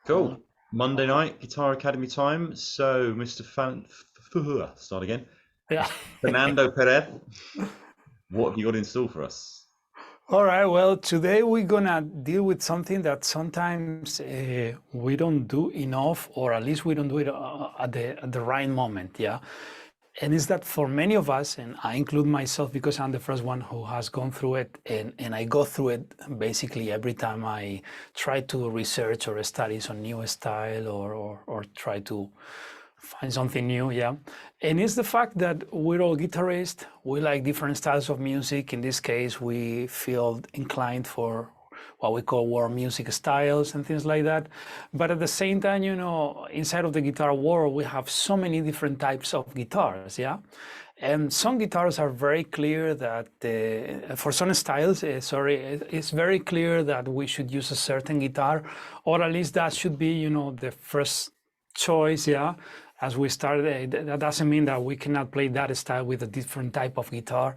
Cool. Monday night, Guitar Academy time. So, Mr. Start again. Yeah. Fernando Perez, what have you got in store for us? All right. Well, today we're gonna deal with something that sometimes we don't do enough, or at least we don't do it at the right moment. Yeah. And it's that for many of us, and I include myself because I'm the first one who has gone through it, and I go through it basically every time I try to research or study some new style or try to find something new, yeah. And it's the fact that we're all guitarists, we like different styles of music. In this case, we feel inclined for what we call world music styles and things like that. But at the same time, inside of the guitar world, we have so many different types of guitars, yeah. And some guitars are very clear that for some styles, it's very clear that we should use a certain guitar, or at least that should be, the first choice, yeah. As we started, that doesn't mean that we cannot play that style with a different type of guitar.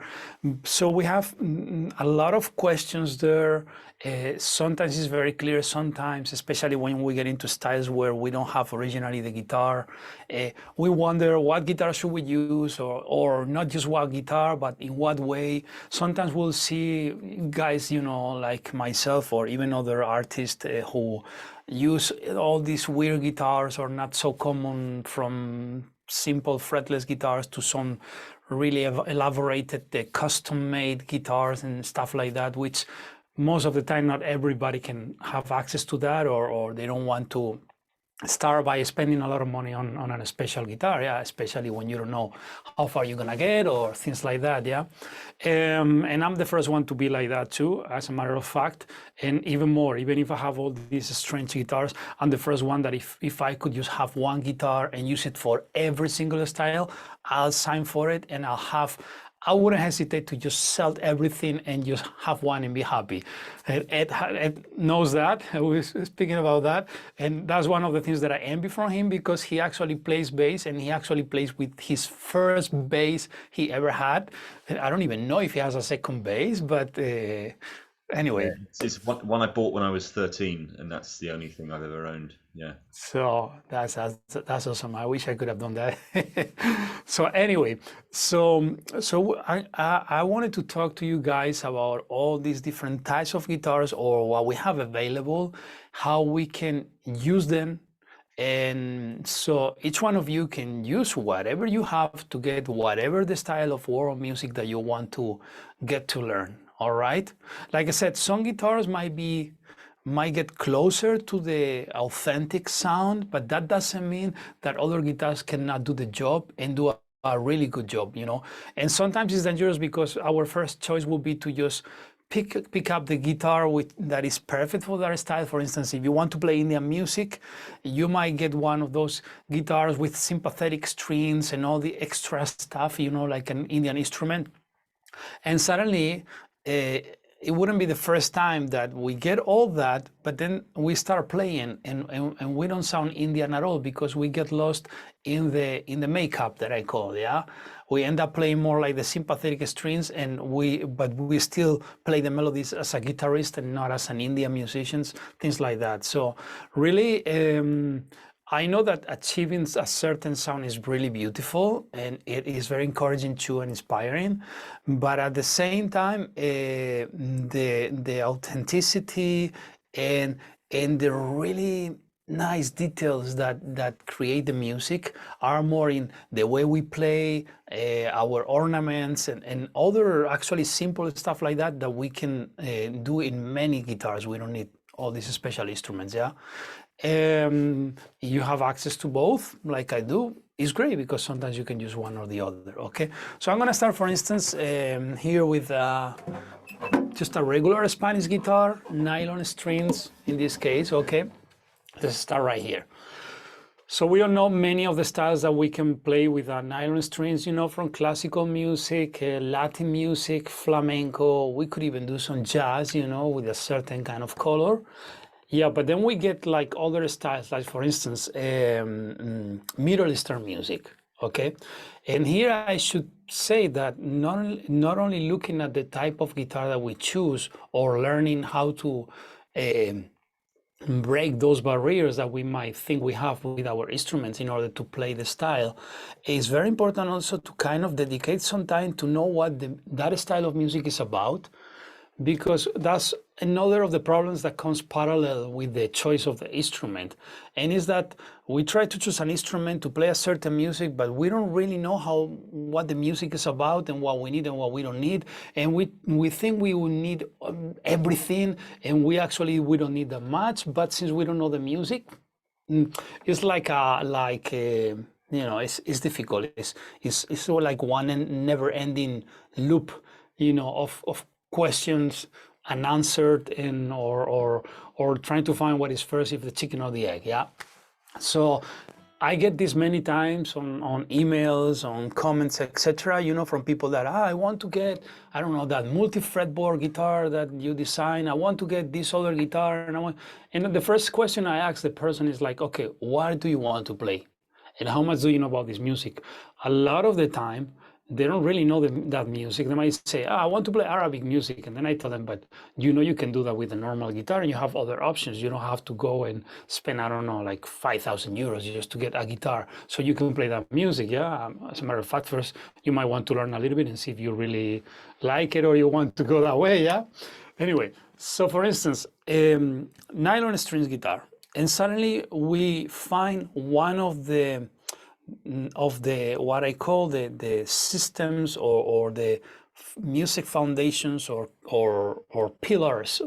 So we have a lot of questions there. Sometimes it's very clear, sometimes, especially when we get into styles where we don't have originally the guitar, we wonder what guitar should we use, or not just what guitar, but in what way. Sometimes we'll see guys, like myself or even other artists who use all these weird guitars or not so common, from simple fretless guitars to some really elaborated custom-made guitars and stuff like that, which most of the time not everybody can have access to that, or they don't want to start by spending a lot of money on a special guitar, yeah, especially when you don't know how far you're gonna get or things like that, yeah. And I'm the first one to be like that too, as a matter of fact. And even more, even if I have all these strange guitars, I'm the first one that if I could just have one guitar and use it for every single style, I'll sign for it, and I wouldn't hesitate to just sell everything and just have one and be happy. Ed knows that. I was speaking about that. And that's one of the things that I envy from him, because he actually plays bass, and he actually plays with his first bass he ever had. I don't even know if he has a second bass, but Yeah, anyway. it's one I bought when I was 13, and that's the only thing I've ever owned. Yeah. So that's awesome. I wish I could have done that. So anyway, so I wanted to talk to you guys about all these different types of guitars, or what we have available, how we can use them. And so each one of you can use whatever you have to get whatever the style of world music that you want to get to learn. All right. Like I said, some guitars might get closer to the authentic sound, but that doesn't mean that other guitars cannot do the job and do a really good job, And sometimes it's dangerous, because our first choice will be to just pick up the guitar that is perfect for that style. For instance, if you want to play Indian music, you might get one of those guitars with sympathetic strings and all the extra stuff, like an Indian instrument. And suddenly, it wouldn't be the first time that we get all that, but then we start playing, and we don't sound Indian at all, because we get lost in the makeup that I call, yeah. We end up playing more like the sympathetic strings, but we still play the melodies as a guitarist and not as an Indian musician, things like that. So really, I know that achieving a certain sound is really beautiful, and it is very encouraging too and inspiring. But at the same time, the authenticity and the really nice details that create the music are more in the way we play, our ornaments, and other actually simple stuff like that we can do in many guitars. We don't need all these special instruments, yeah. You have access to both, like I do, is great, because sometimes you can use one or the other. Okay, so I'm gonna start, for instance, here with just a regular Spanish guitar, nylon strings in this case. Okay, let's start right here. So we all know many of the styles that we can play with nylon strings, from classical music, Latin music, flamenco. We could even do some jazz, with a certain kind of color. Yeah, but then we get like other styles, like for instance, Middle Eastern music. Okay, and here I should say that not only looking at the type of guitar that we choose, or learning how to break those barriers that we might think we have with our instruments in order to play the style, it's very important also to kind of dedicate some time to know what that style of music is about, because that's another of the problems that comes parallel with the choice of the instrument, and is that we try to choose an instrument to play a certain music, but we don't really know what the music is about and what we need and what we don't need, and we think we will need everything, and we don't need that much. But since we don't know the music, it's it's difficult. It's sort of like one never ending loop, of questions unanswered, and or trying to find what is first, if the chicken or the egg. Yeah. So I get this many times on emails, on comments, etc. From people that I want to get, I don't know, that multi-fretboard guitar that you design. I want to get this other guitar, and the first question I ask the person is like, okay, what do you want to play, and how much do you know about this music? A lot of the time, they don't really know that music. They might say, I want to play Arabic music. And then I tell them, but you can do that with a normal guitar, and you have other options. You don't have to go and spend, I don't know, like 5,000 euros just to get a guitar so you can play that music. Yeah. As a matter of fact, first, you might want to learn a little bit and see if you really like it or you want to go that way. Yeah. Anyway, so for instance, nylon strings guitar. And suddenly we find one of the what I call the systems, or the music foundations, or pillars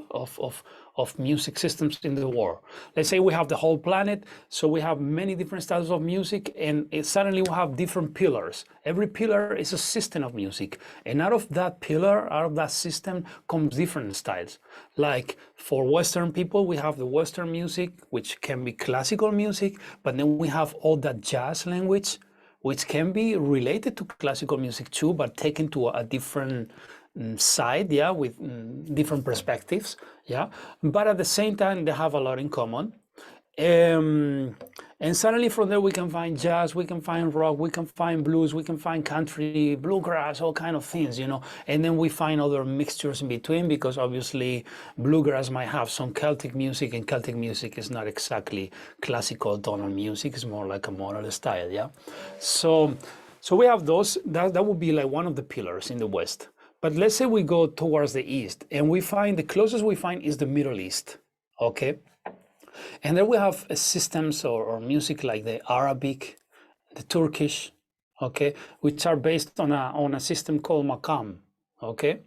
of music systems in the world. Let's say we have the whole planet, so we have many different styles of music, and suddenly we have different pillars. Every pillar is a system of music, and out of that pillar, out of that system, comes different styles. Like for Western people, we have the Western music, which can be classical music, but then we have all that jazz language, which can be related to classical music too, but taken to a different side, yeah, with different perspectives, yeah. But at the same time, they have a lot in common. And suddenly from there, we can find jazz, we can find rock, we can find blues, we can find country, bluegrass, all kind of things, And then we find other mixtures in between, because obviously bluegrass might have some Celtic music, and Celtic music is not exactly classical tonal music. It's more like a modal style, yeah. So we have those. That would be like one of the pillars in the West. But let's say we go towards the East, and we find the closest we find is the Middle East, okay? And then we have systems or music like the Arabic, the Turkish, okay, which are based on a system called makam, okay?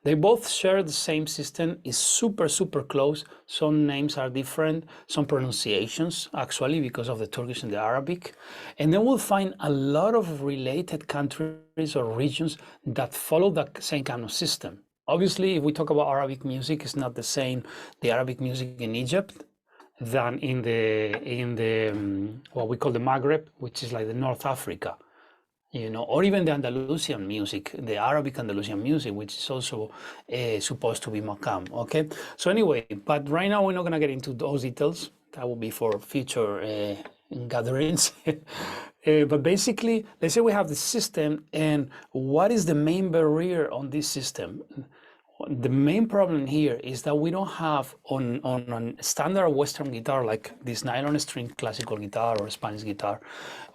They both share the same system, is super, super close. Some names are different, some pronunciations actually, because of the Turkish and the Arabic. And then we'll find a lot of related countries or regions that follow that same kind of system. Obviously, if we talk about Arabic music, it's not the same, the Arabic music in Egypt, than in the what we call the Maghreb, which is like the North Africa, or even the Andalusian music, the Arabic Andalusian music, which is also supposed to be makam. Okay, so anyway, but right now we're not gonna get into those details. That will be for future gatherings. But basically, let's say we have the system, and what is the main barrier on this system? The main problem here is that we don't have on a standard Western guitar like this nylon string classical guitar or Spanish guitar,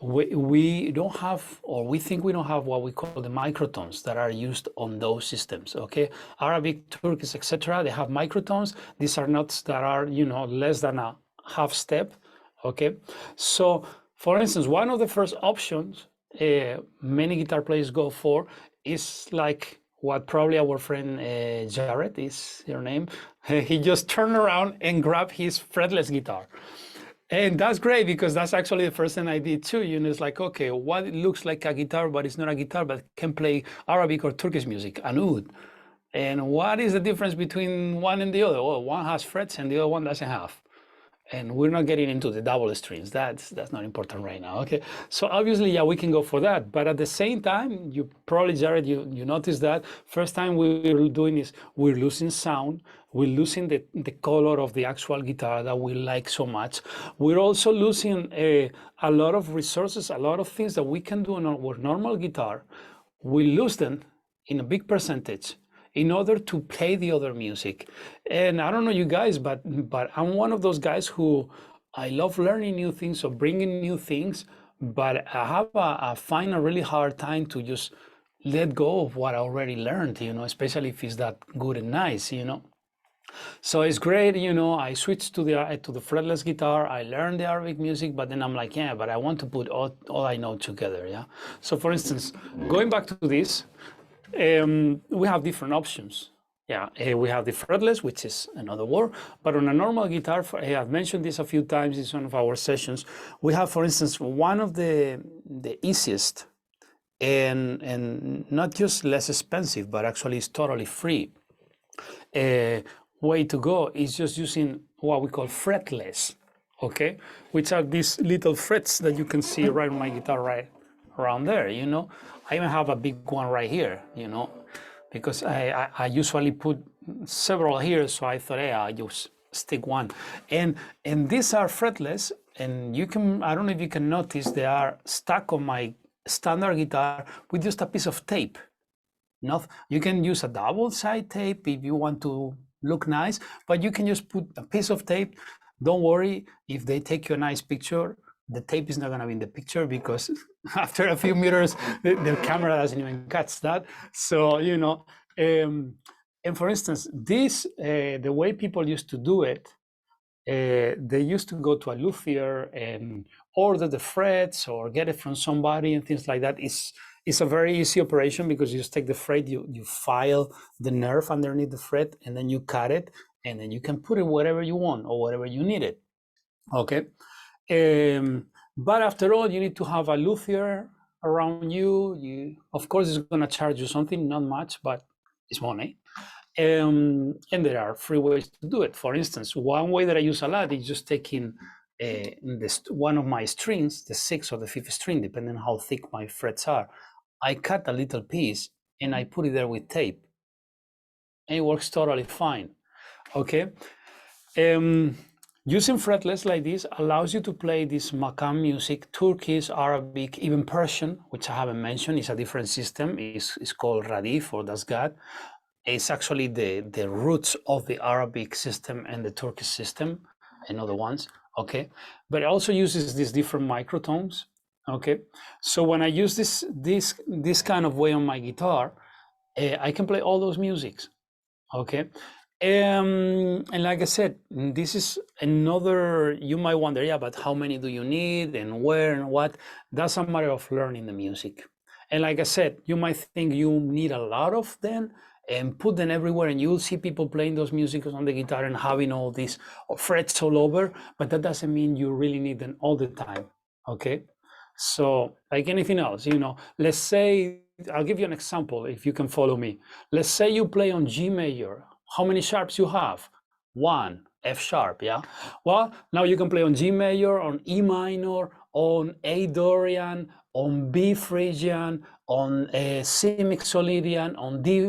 we don't have, or we think we don't have, what we call the microtones that are used on those systems. Okay, Arabic, Turkish, etc. They have microtones. These are notes that are less than a half step. Okay, so for instance, one of the first options many guitar players go for is like what probably our friend Jared is your name. He just turned around and grabbed his fretless guitar. And that's great, because that's actually the first thing I did too. It's like, okay, what looks like a guitar, but it's not a guitar, but can play Arabic or Turkish music, an oud. And what is the difference between one and the other? Well, one has frets and the other one doesn't have. And we're not getting into the double strings. That's not important right now. Okay, so obviously, yeah, we can go for that. But at the same time, you probably, Jared, you noticed that first time we're doing is we're losing sound. We're losing the color of the actual guitar that we like so much. We're also losing a lot of resources, a lot of things that we can do on our normal guitar. We lose them in a big percentage in order to play the other music. And I don't know you guys, but I'm one of those guys who I love learning new things or bringing new things, but I find a really hard time to just let go of what I already learned, especially if it's that good and nice. So it's great, I switched to the fretless guitar. I learned the Arabic music, but then I'm like, yeah, but I want to put all I know together, yeah? So for instance, going back to this, we have different options. Yeah, we have the fretless, which is another word, but on a normal guitar, I've mentioned this a few times in some of our sessions. We have, for instance, one of the easiest and not just less expensive, but actually is totally free way to go is just using what we call fretless, okay? Which are these little frets that you can see right on my guitar right around there, I even have a big one right here, because I usually put several here, so I thought, hey, I just stick one. And these are fretless, and I don't know if you can notice, they are stuck on my standard guitar with just a piece of tape. You can use a double side tape if you want to look nice, but you can just put a piece of tape. Don't worry if they take you a nice picture, the tape is not going to be in the picture because after a few meters, the camera doesn't even catch that. So, and for instance, this, the way people used to do it, they used to go to a luthier and order the frets or get it from somebody and things like that. It's a very easy operation because you just take the fret, you file the nerve underneath the fret, and then you cut it, and then you can put it wherever you want or wherever you need it. Okay. But after all, you need to have a luthier around you. Of course, it's going to charge you something, not much, but it's money. And there are free ways to do it. For instance, one way that I use a lot is just taking one of my strings, the 6th or the 5th string, depending on how thick my frets are. I cut a little piece and I put it there with tape, and it works totally fine. Okay. Using fretless like this allows you to play this Makam music, Turkish, Arabic, even Persian, which I haven't mentioned. It's a different system. It's called Radif or Dasgad. It's actually the roots of the Arabic system and the Turkish system and other ones. Okay, but it also uses these different microtones. Okay, so when I use this kind of way on my guitar, I can play all those musics. Okay, and like I said, this is another. You might wonder, yeah, but how many do you need and where and what? That's a matter of learning the music. And like I said, you might think you need a lot of them and put them everywhere, and you'll see people playing those music on the guitar and having all these frets all over, but that doesn't mean you really need them all the time. Okay, so like anything else, let's say, I'll give you an example if you can follow me. Let's say you play on G major. How many sharps you have? 1, F sharp, yeah? Well, now you can play on G major, on E minor, on A Dorian, on B Phrygian, on C Mixolydian, on D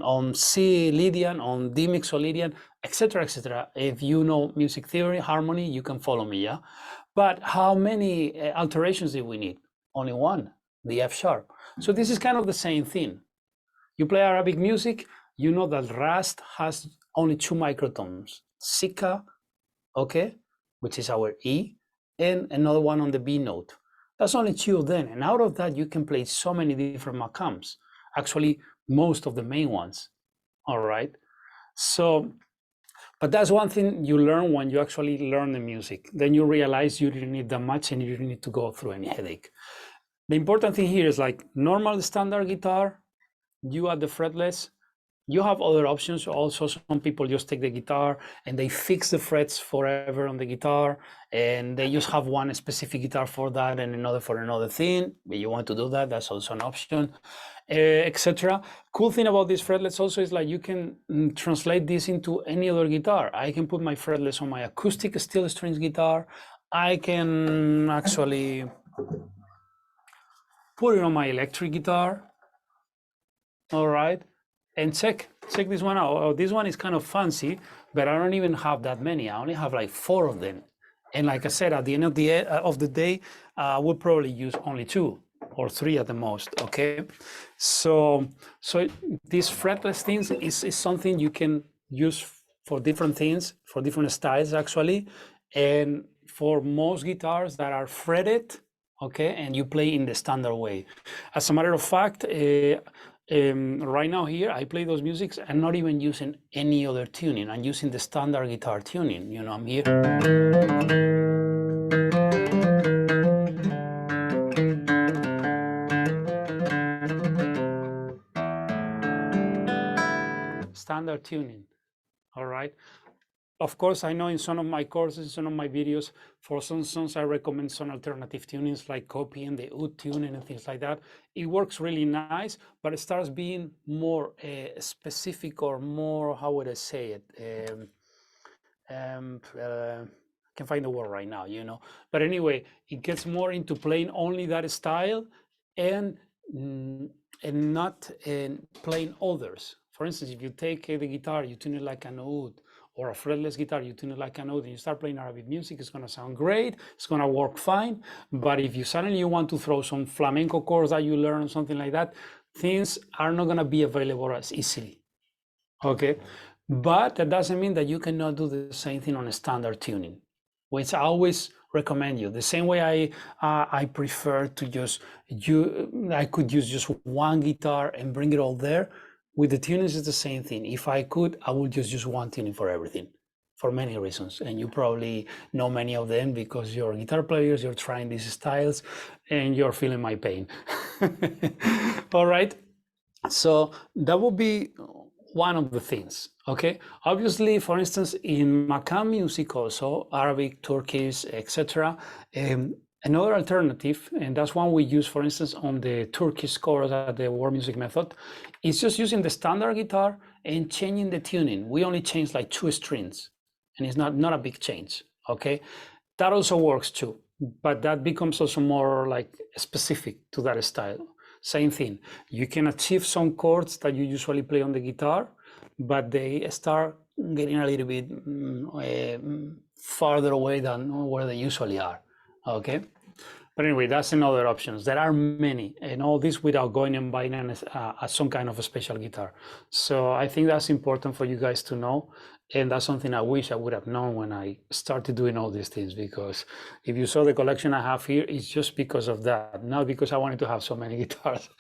on C Lydian, on D Mixolydian, etc., etc. If you know music theory, harmony, you can follow me, yeah? But how many alterations do we need? Only one, the F sharp. So this is kind of the same thing. You play Arabic music, you know that Rast has only 2 microtones, Sika, okay, which is our E, and another one on the B note. That's only 2 of them. And out of that, you can play so many different makams, actually most of the main ones, all right? So, but that's one thing you learn when you actually learn the music. Then you realize you didn't need that much and you didn't need to go through any headache. The important thing here is like normal standard guitar, you add the fretless, you have other options. Also, some people just take the guitar and they fix the frets forever on the guitar, and they just have one specific guitar for that and another for another thing. If you want to do that, that's also an option, etc. Cool thing about this fretless also is like you can translate this into any other guitar. I can put my fretless on my acoustic steel strings guitar. I can actually put it on my electric guitar. All right. And check this one out. Oh, this one is kind of fancy, but I don't even have that many. I only have like 4 of them. And like I said, at the end of the day, we'll probably use only 2 or 3 at the most. Okay, so these fretless things is something you can use for different things, for different styles actually, and for most guitars that are fretted, okay, and you play in the standard way. As a matter of fact, right now here I play those musics. I'm not even using any other tuning. I'm using the standard guitar tuning. You know, I'm here. Standard tuning. All right. Of course, I know in some of my courses, some of my videos, for some songs, I recommend some alternative tunings like copying the oud tuning and things like that. It works really nice, but it starts being more specific or more, how would I say it? Can find the word right now, you know. But anyway, it gets more into playing only that style and not playing others. For instance, if you take the guitar, you tune it like an oud, or a fretless guitar, you tune it like an oud, and you start playing Arabic music, it's gonna sound great, it's gonna work fine. But if you suddenly want to throw some flamenco chords that you learn, or something like that, things are not gonna be available as easily. Okay, but that doesn't mean that you cannot do the same thing on a standard tuning, which I always recommend you. The same way I prefer to just I could use just one guitar and bring it all there. With the tunings, it's the same thing. If I could, I would just use one tuning for everything, for many reasons. And you probably know many of them because you're guitar players, you're trying these styles, and you're feeling my pain. All right. So that would be one of the things. Okay. Obviously, for instance, in Makam music also, Arabic, Turkish, etc. Another alternative, and that's one we use, for instance, on the Turkish chorus at the world music method, is just using the standard guitar and changing the tuning. We only change like 2 strings, and it's not a big change. Okay, that also works too, but that becomes also more like specific to that style. Same thing. You can achieve some chords that you usually play on the guitar, but they start getting a little bit farther away than where they usually are. Okay. But anyway, that's another options. There are many, and all this without going and buying some kind of a special guitar. So I think that's important for you guys to know. And that's something I wish I would have known when I started doing all these things, because if you saw the collection I have here, it's just because of that, not because I wanted to have so many guitars.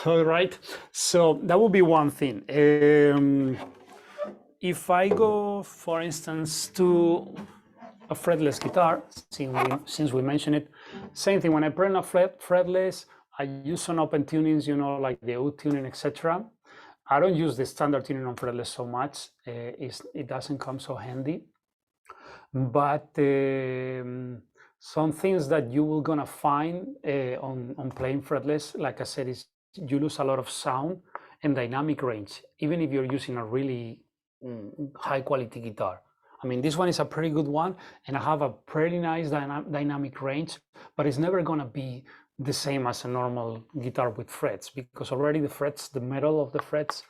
All right. So that would be one thing. If I go, for instance, to a fretless guitar, since we mentioned it, same thing. When I play on a fretless, I use some open tunings, you know, like the oud tuning, etc. I don't use the standard tuning on fretless so much. It doesn't come so handy. But some things that you will gonna find on playing fretless, like I said, is you lose a lot of sound and dynamic range, even if you're using a really high quality guitar. I mean, this one is a pretty good one, and I have a pretty nice dynamic range, but it's never gonna be the same as a normal guitar with frets, because already the frets, the metal of the frets,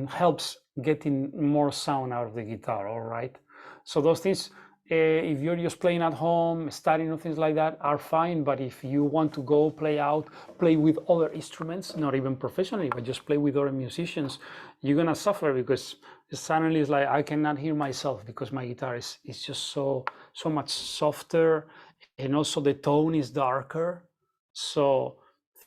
helps getting more sound out of the guitar. All right. So those things, if you're just playing at home, studying or things like that, are fine. But if you want to go play out, play with other instruments, not even professionally, but just play with other musicians, you're gonna suffer, because suddenly it's like I cannot hear myself because my guitar is just so much softer, and also the tone is darker. So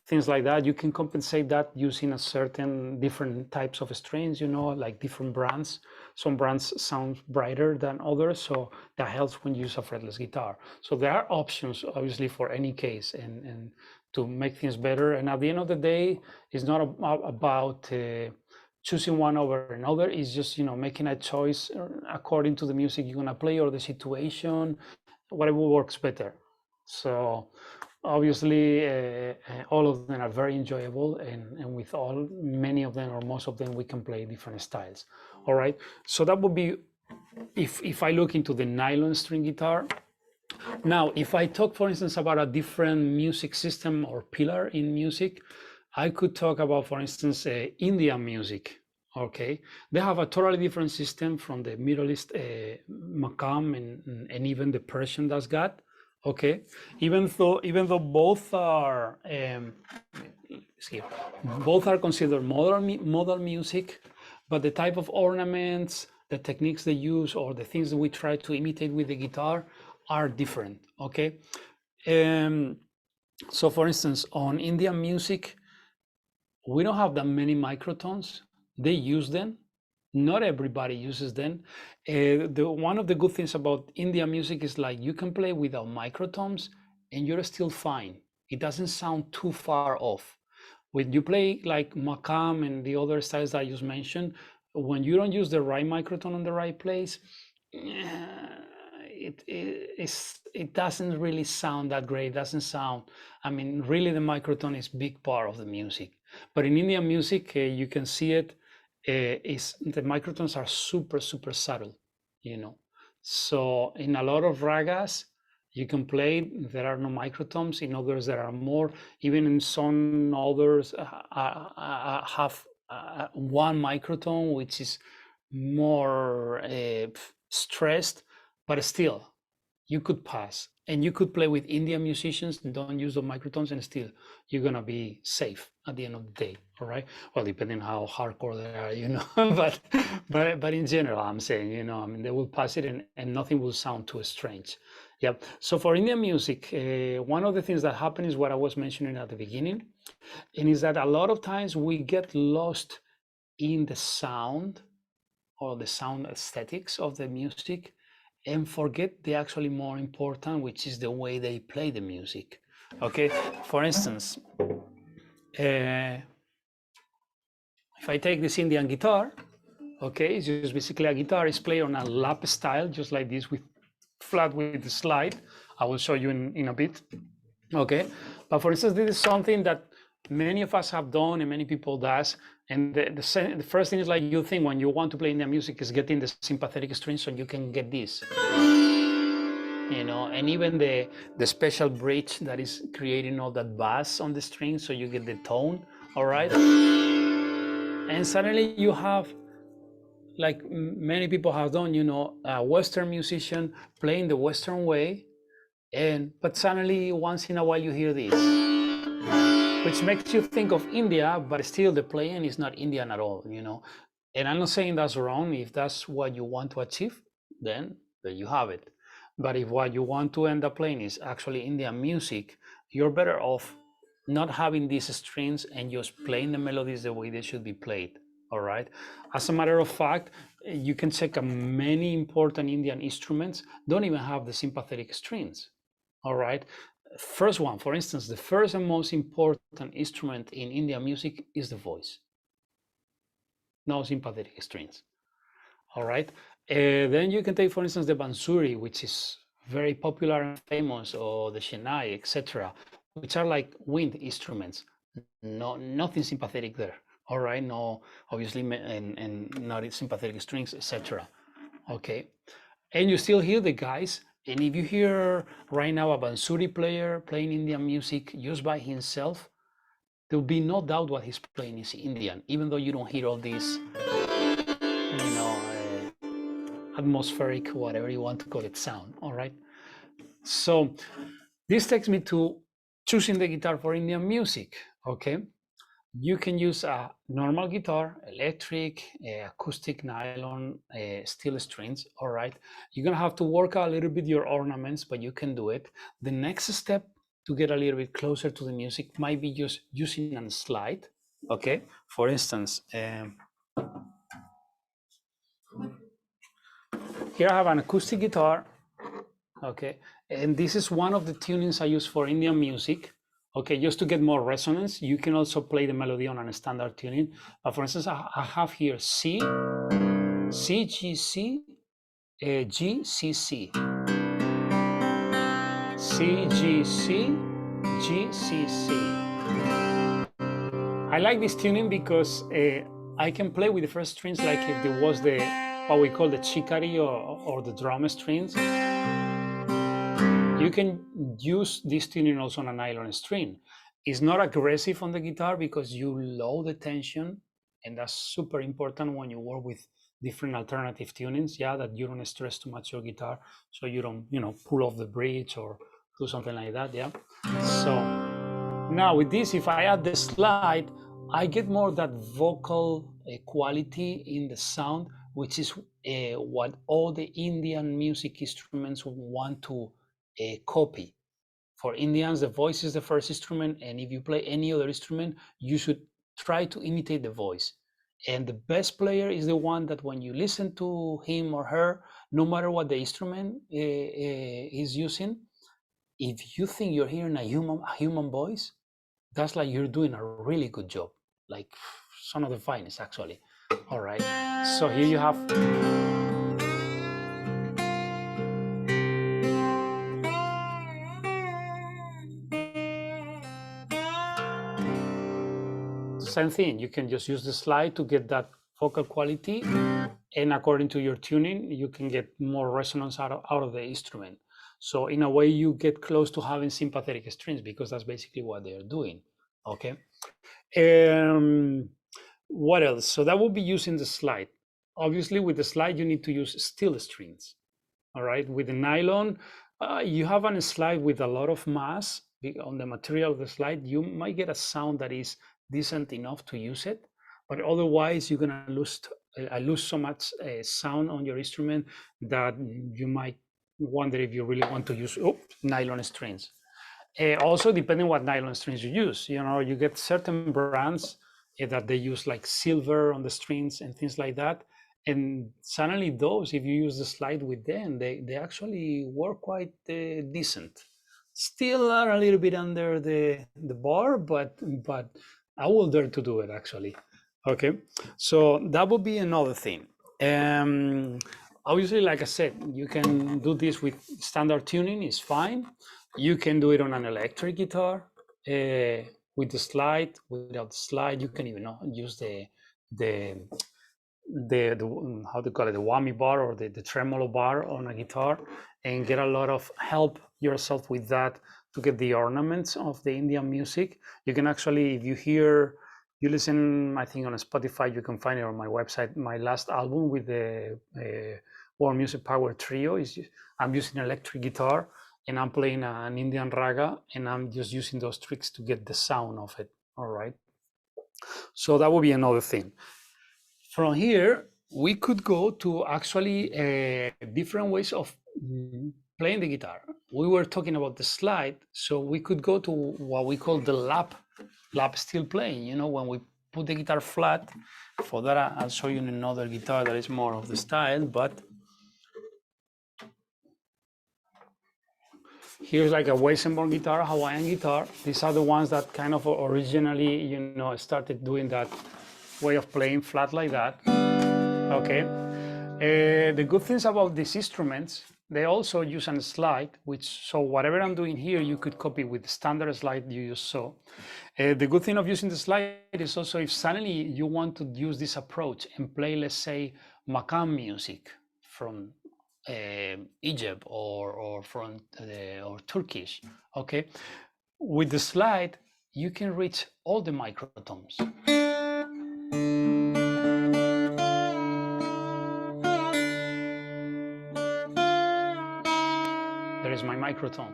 things like that, you can compensate that using a certain different types of strings, you know, like different brands. Some brands sound brighter than others, so that helps when you use a fretless guitar. So there are options, obviously, for any case, and to make things better. And at the end of the day, it's not about choosing one over another. It's just, you know, making a choice according to the music you're gonna play or the situation, whatever works better. So obviously, all of them are very enjoyable, and with many of them or most of them, we can play different styles. All right. So that would be if I look into the nylon string guitar. Now, if I talk, for instance, about a different music system or pillar in music, I could talk about, for instance, Indian music. Okay, they have a totally different system from the Middle East Makam and even the Persian das got. Okay, even though both are here, both are considered modern music, but the type of ornaments, the techniques they use, or the things that we try to imitate with the guitar are different. Okay, so for instance, on Indian music, we don't have that many microtones. They use them. Not everybody uses them. One of the good things about Indian music is like you can play without microtones and you're still fine. It doesn't sound too far off. When you play like Makam and the other styles that I just mentioned, when you don't use the right microtone on the right place, it doesn't really sound that great. It doesn't sound, I mean, really the microtone is big part of the music. But in Indian music, you can see it, is the microtones are super, super subtle, you know. So in a lot of ragas, you can play, there are no microtones. In others, there are more. Even in some others have one microtone, which is more stressed, but still, you could pass. And you could play with Indian musicians and don't use the microtones, and still you're gonna be safe at the end of the day. All right. Well, depending how hardcore they are, you know. but in general, I'm saying, you know, I mean, they will pass it, and nothing will sound too strange. Yeah. So for Indian music, one of the things that happen is what I was mentioning at the beginning, and is that a lot of times we get lost in the sound or the sound aesthetics of the music and forget the actually more important, which is the way they play the music. Okay, for instance, if I take this Indian guitar, okay, it's just basically a guitar is played on a lap style, just like this, with flat with the slide. I will show you in a bit. Okay, but for instance, this is something that many of us have done and many people does. And the first thing is like you think when you want to play Indian music is getting the sympathetic strings so you can get this, you know, and even the special bridge that is creating all that bass on the string so you get the tone. All right, and suddenly you have, like many people have done, you know, a Western musician playing the Western way, but suddenly once in a while you hear this, which makes you think of India, but still the playing is not Indian at all, you know. And I'm not saying that's wrong. If that's what you want to achieve, then there you have it. But if what you want to end up playing is actually Indian music, you're better off not having these strings and just playing the melodies the way they should be played. All right. As a matter of fact, you can check many important Indian instruments don't even have the sympathetic strings. All right. First one, for instance, the first and most important instrument in Indian music is the voice. No sympathetic strings. All right. Then you can take, for instance, the bansuri, which is very popular and famous, or the shenai, etc., which are like wind instruments. No, nothing sympathetic there. All right. No, obviously, and not sympathetic strings, etc. Okay. And you still hear the guys. And if you hear right now a bansuri player playing Indian music just by himself, there will be no doubt what he's playing is Indian, even though you don't hear all these, you know, atmospheric, whatever you want to call it, sound. All right. So this takes me to choosing the guitar for Indian music. Okay. You can use a normal guitar, electric, acoustic, nylon, steel strings. All right. You're going to have to work a little bit your ornaments, but you can do it. The next step to get a little bit closer to the music might be just using a slide. Okay. For instance, here I have an acoustic guitar. Okay. And this is one of the tunings I use for Indian music. Okay, just to get more resonance, you can also play the melody on a standard tuning. For instance, I have here C, C, G, C, G, C, C, C, G, C, G, C, C. I like this tuning because I can play with the first strings like if there was the, what we call the chikari or the drum strings. You can use this tuning also on a nylon string. It's not aggressive on the guitar because you lower the tension, and that's super important when you work with different alternative tunings. Yeah, that you don't stress too much your guitar, so you don't, you know, pull off the bridge or do something like that, yeah. So now with this, if I add the slide, I get more that vocal quality in the sound, which is what all the Indian music instruments want to copy. For Indians, the voice is the first instrument, and if you play any other instrument, you should try to imitate the voice. And the best player is the one that when you listen to him or her, no matter what the instrument is using, if you think you're hearing a human voice, that's like you're doing a really good job, like some of the finest actually. All right, so here you have same thing. You can just use the slide to get that vocal quality, and according to your tuning, you can get more resonance out of the instrument. So in a way, you get close to having sympathetic strings, because that's basically what they're doing. Okay. What else? So that will be using the slide. Obviously, with the slide, you need to use steel strings. All right. With the nylon, you have a slide with a lot of mass on the material of the slide. You might get a sound that is decent enough to use it, but otherwise, you're gonna lose so much sound on your instrument that you might wonder if you really want to use nylon strings. Also, depending what nylon strings you use, you get certain brands that they use like silver on the strings and things like that. And suddenly those, if you use the slide with them, they actually work quite decent. Still are a little bit under the bar, but I will dare to do it actually. Okay, so that would be another thing. Obviously, like I said, you can do this with standard tuning, is fine. You can do it on an electric guitar with the slide. Without the slide, you can even use the how to call it, the whammy bar or the tremolo bar on a guitar, and get a lot of help yourself with that to get the ornaments of the Indian music. You can actually, if you listen, I think on Spotify, you can find it on my website. My last album with the World Music Power Trio I'm using electric guitar, and I'm playing an Indian raga, and I'm just using those tricks to get the sound of it. All right. So that would be another thing. From here, we could go to actually different ways of playing the guitar. We were talking about the slide, so we could go to what we call the lap steel playing. When we put the guitar flat. For that, I'll show you another guitar that is more of the style, but here's like a Weissenborn guitar, Hawaiian guitar. These are the ones that kind of originally, started doing that way of playing flat like that. Okay. The good things about these instruments, they also use a slide, so whatever I'm doing here, you could copy with the standard slide you just saw. The good thing of using the slide is also if suddenly you want to use this approach and play, let's say, Makam music from Egypt or from or Turkish, okay? With the slide, you can reach all the microtones. There is my microtone.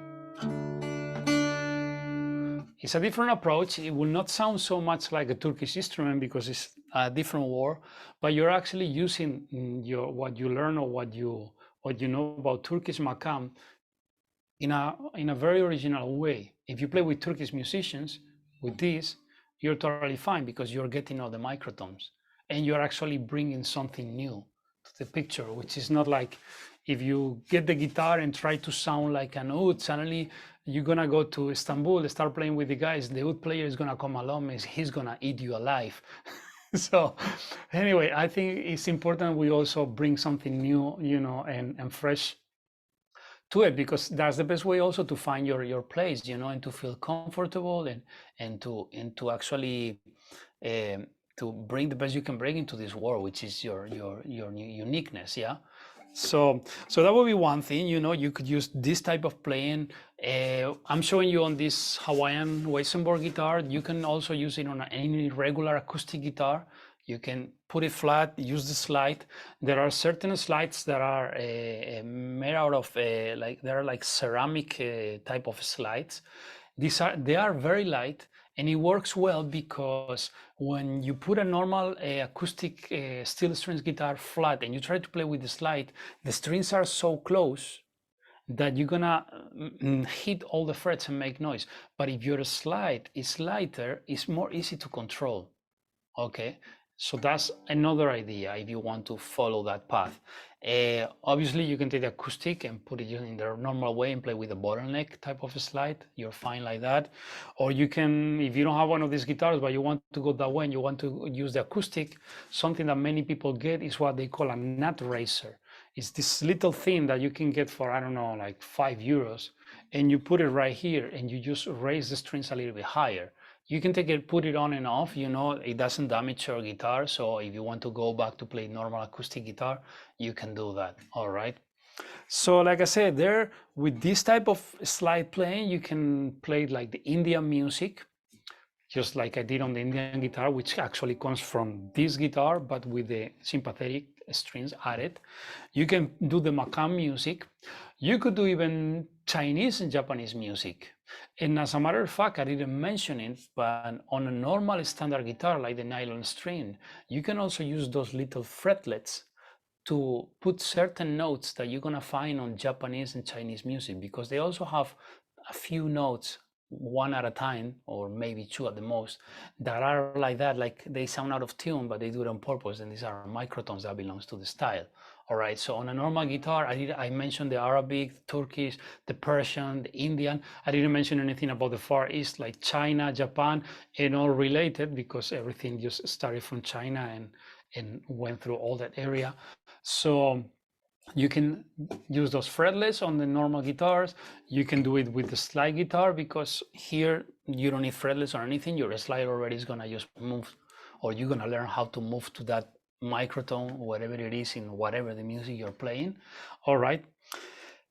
It's a different approach. It will not sound so much like a Turkish instrument because it's a different word, but you're actually using what you learn or what you know about Turkish makam in a very original way. If you play with Turkish musicians with this, you're totally fine because you're getting all the microtones and you're actually bringing something new to the picture, which is not like if you get the guitar and try to sound like an oud, suddenly you're gonna go to Istanbul, start playing with the guys, the oud player is gonna come along and he's gonna eat you alive. So anyway, I think it's important we also bring something new, and fresh to it, because that's the best way also to find your place, and to feel comfortable and to actually to bring the best you can bring into this world, which is your uniqueness. Yeah. So that would be one thing. You could use this type of playing. I'm showing you on this Hawaiian Weissenborn guitar. You can also use it on any regular acoustic guitar. You can put it flat, use the slide. There are certain slides that are made out of like ceramic type of slides. They are very light, and it works well because when you put a normal acoustic steel strings guitar flat and you try to play with the slide, the strings are so close that you're gonna hit all the frets and make noise. But if your slide is lighter, it's more easy to control. Okay, so that's another idea if you want to follow that path. Obviously, you can take the acoustic and put it in the normal way and play with a bottleneck type of a slide. You're fine like that. Or you can, if you don't have one of these guitars, but you want to go that way and you want to use the acoustic, something that many people get is what they call a nut raiser. It's this little thing that you can get for, I don't know, like €5. And you put it right here and you just raise the strings a little bit higher. You can take it, put it on and off, it doesn't damage your guitar. So if you want to go back to play normal acoustic guitar, you can do that, all right? So like I said, there with this type of slide playing, you can play like the Indian music, just like I did on the Indian guitar, which actually comes from this guitar, but with the sympathetic strings added. You can do the Makam music. You could do even Chinese and Japanese music. And as a matter of fact, I didn't mention it, but on a normal standard guitar like the nylon string, you can also use those little fretlets to put certain notes that you're gonna find on Japanese and Chinese music, because they also have a few notes, one at a time, or maybe two at the most, that are like that, like they sound out of tune, but they do it on purpose, and these are microtones that belongs to the style. All right, so on a normal guitar, I mentioned the Arabic, the Turkish, the Persian, the Indian. I didn't mention anything about the Far East, like China, Japan, and all related, because everything just started from China and went through all that area. So you can use those fretless on the normal guitars. You can do it with the slide guitar, because here you don't need fretless or anything. Your slide already is gonna just move, or you're gonna learn how to move to that microtone, whatever it is in whatever the music you're playing. All right.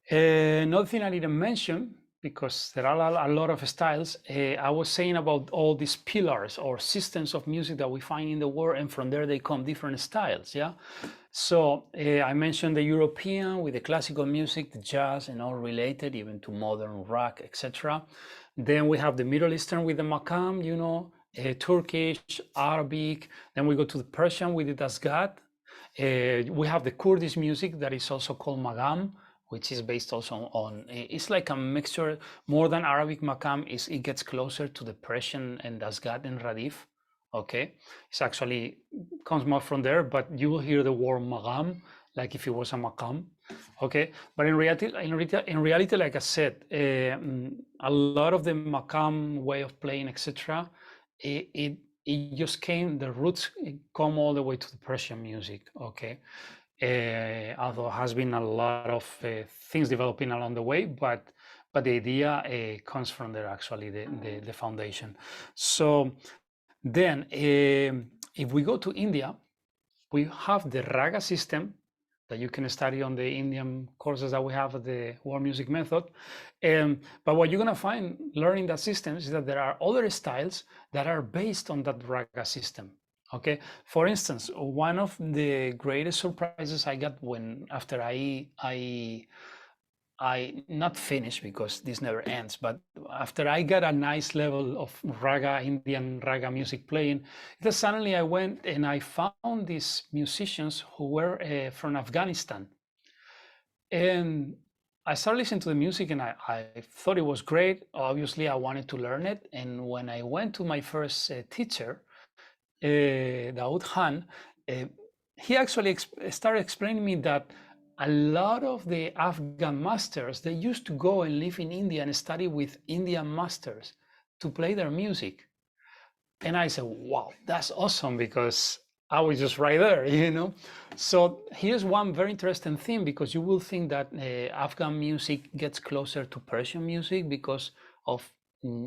Another thing I didn't mention, because there are a lot of styles, I was saying about all these pillars or systems of music that we find in the world, and from there they come different styles. Yeah. So I mentioned the European with the classical music, the jazz, and all related, even to modern rock, etc. Then we have the Middle Eastern with the Makam, Turkish, Arabic. Then we go to the Persian with the Dasgat. We have the Kurdish music that is also called Magam, which is based also on, it's like a mixture, more than Arabic Makam, it gets closer to the Persian and Dasgat and Radif. Okay, it's actually comes more from there, but you will hear the word Magam like if it was a Makam. Okay, but in reality, like I said, a lot of the Makam way of playing, etc., it just came, the roots come all the way to the Persian music. Okay, although has been a lot of things developing along the way, but the idea comes from there, actually, the foundation. So then if we go to India, we have the raga system that you can study on the Indian courses that we have at the world music method. But what you're gonna find learning that system is that there are other styles that are based on that raga system. Okay, for instance, one of the greatest surprises I got after I not finished, because this never ends, but after I got a nice level of raga, Indian raga music playing, then suddenly I went and I found these musicians who were from Afghanistan. And I started listening to the music, and I thought it was great. Obviously, I wanted to learn it. And when I went to my first teacher, Daoud Khan, he actually started explaining me that a lot of the Afghan masters, they used to go and live in India and study with Indian masters to play their music. And I said, wow, that's awesome, because I was just right there, So here's one very interesting thing, because you will think that Afghan music gets closer to Persian music because of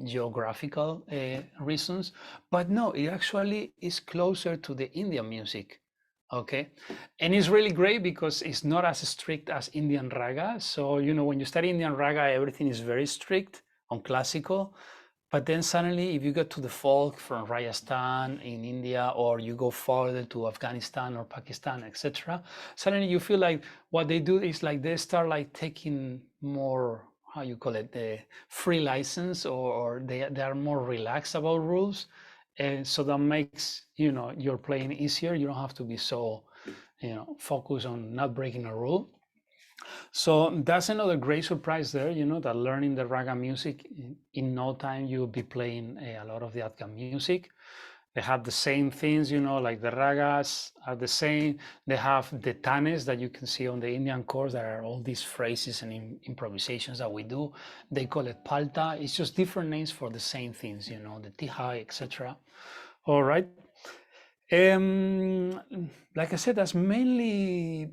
geographical reasons, but no, it actually is closer to the Indian music. Okay, and it's really great because it's not as strict as Indian raga. So when you study Indian raga, everything is very strict on classical, But then suddenly, if you get to the folk from Rajasthan in India, or you go farther to Afghanistan or Pakistan, etc., suddenly you feel like what they do is like they start like taking more, how you call it, the free license, or they are more relaxed about rules, and so that makes your playing easier. You don't have to be so focused on not breaking a rule. So that's another great surprise there, that learning the raga music, in no time you'll be playing a lot of the Afghan music. They have the same things, like the ragas are the same. They have the tanes that you can see on the Indian chords. There are all these phrases and improvisations that we do. They call it palta. It's just different names for the same things, the tihai, etc. All right. Like I said, that's mainly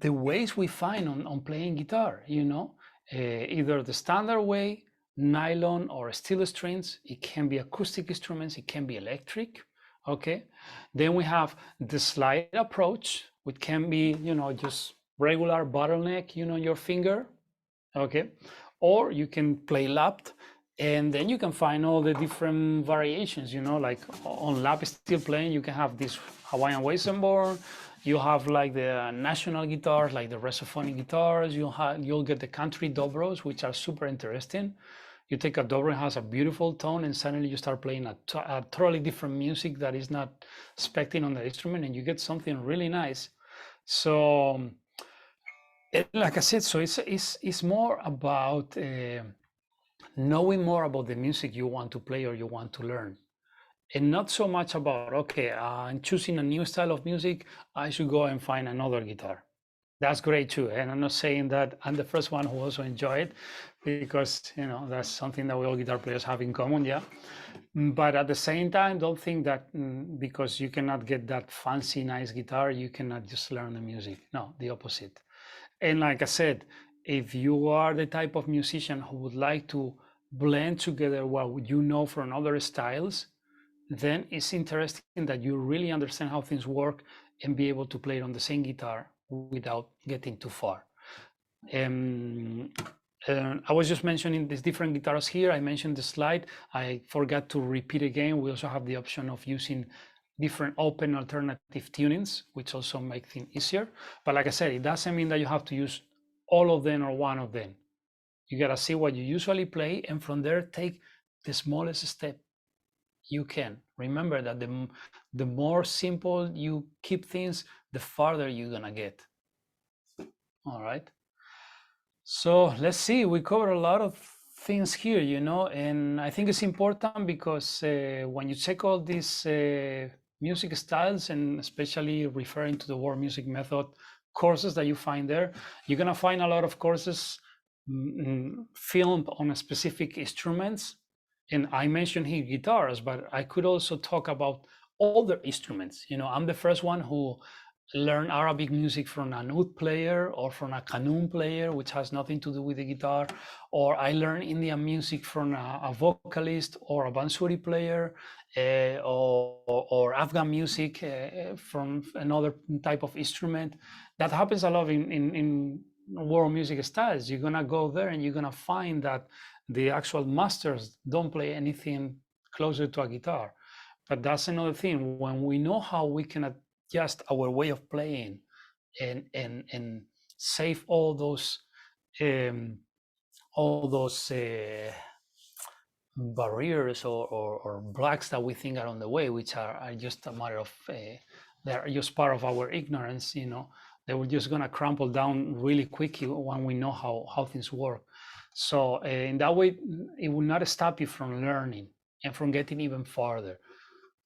the ways we find on playing guitar, either the standard way, nylon or steel strings. It can be acoustic instruments, it can be electric. Okay. Then we have the slide approach, which can be, just regular bottleneck, your finger. Okay. Or you can play lapped, and then you can find all the different variations, like on lap steel playing, you can have this Hawaiian Weissenborn, you have like the national guitars, like the Resophonic guitars, you'll get the country dobros, which are super interesting. You take a dobro, it has a beautiful tone, and suddenly you start playing a totally different music that is not expecting on the instrument, and you get something really nice. So like I said, so it's more about knowing more about the music you want to play or you want to learn, and not so much about, okay, I'm choosing a new style of music, I should go and find another guitar. That's great too, and I'm not saying that I'm the first one who also enjoy it, because that's something that we all guitar players have in common, yeah. But at the same time, don't think that because you cannot get that fancy nice guitar, you cannot just learn the music. No, the opposite. And like I said, if you are the type of musician who would like to blend together what you know from other styles, then it's interesting that you really understand how things work and be able to play it on the same guitar without getting too far. I was just mentioning these different guitars here. I mentioned the slide. I forgot to repeat again. We also have the option of using different open alternative tunings, which also make things easier. But like I said, it doesn't mean that you have to use all of them or one of them. You gotta see what you usually play, and from there take the smallest step you can. Remember that the more simple you keep things, the farther you're gonna get. All right. So let's see, we covered a lot of things here, and I think it's important because when you check all these music styles, and especially referring to the world music method courses that you find there, you're gonna find a lot of courses filmed on specific instruments. And I mentioned here guitars, but I could also talk about other instruments. I'm the first one who learned Arabic music from an oud player or from a qanun player, which has nothing to do with the guitar, or I learned Indian music from a vocalist or a bansuri player, or Afghan music from another type of instrument. That happens a lot in world music styles. You're gonna go there and you're gonna find that the actual masters don't play anything closer to a guitar. But that's another thing. When we know how we can adjust our way of playing and save all those barriers or blocks that we think are on the way, which are just a matter of they're just part of our ignorance. They were just gonna crumple down really quickly when we know how things work. So in that way, it will not stop you from learning and from getting even farther.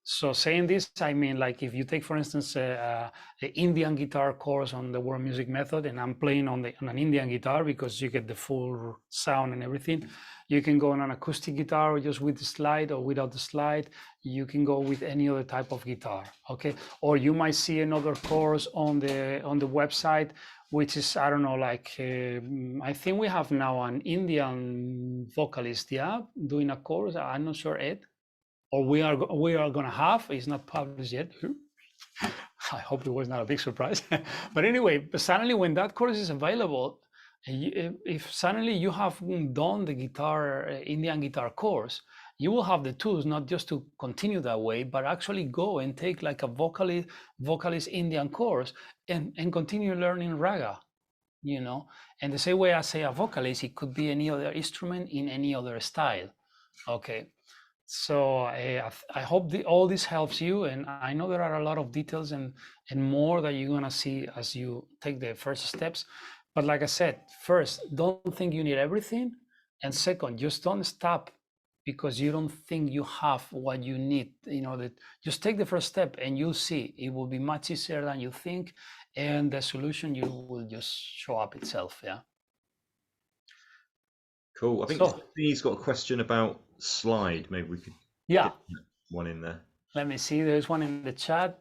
So saying this, I mean, like if you take, for instance, the Indian guitar course on the world music method, and I'm playing on an Indian guitar because you get the full sound and everything. You can go on an acoustic guitar or just with the slide or without the slide. You can go with any other type of guitar, okay? Or you might see another course on the website, which is, I don't know, like I think we have now an Indian vocalist, yeah, doing a course. I'm not sure, Ed. Or we are going to have, it's not published yet. I hope it was not a big surprise. But anyway, suddenly when that course is available, if suddenly you have done the guitar, Indian guitar course, you will have the tools not just to continue that way, but actually go and take like a vocalist Indian course and continue learning raga, you know. And the same way I say a vocalist, it could be any other instrument in any other style. Okay. So I hope all this helps you, and I know there are a lot of details and more that you're gonna see as you take the first steps. But like I said, first, don't think you need everything, and second, just don't stop because you don't think you have what you need. You know, that just take the first step, and you'll see it will be much easier than you think, and the solution you will just show up itself. Yeah. Cool. I think So Stephanie's got a question about slide. Maybe we could yeah, get one in there. let me see. There's one in the chat.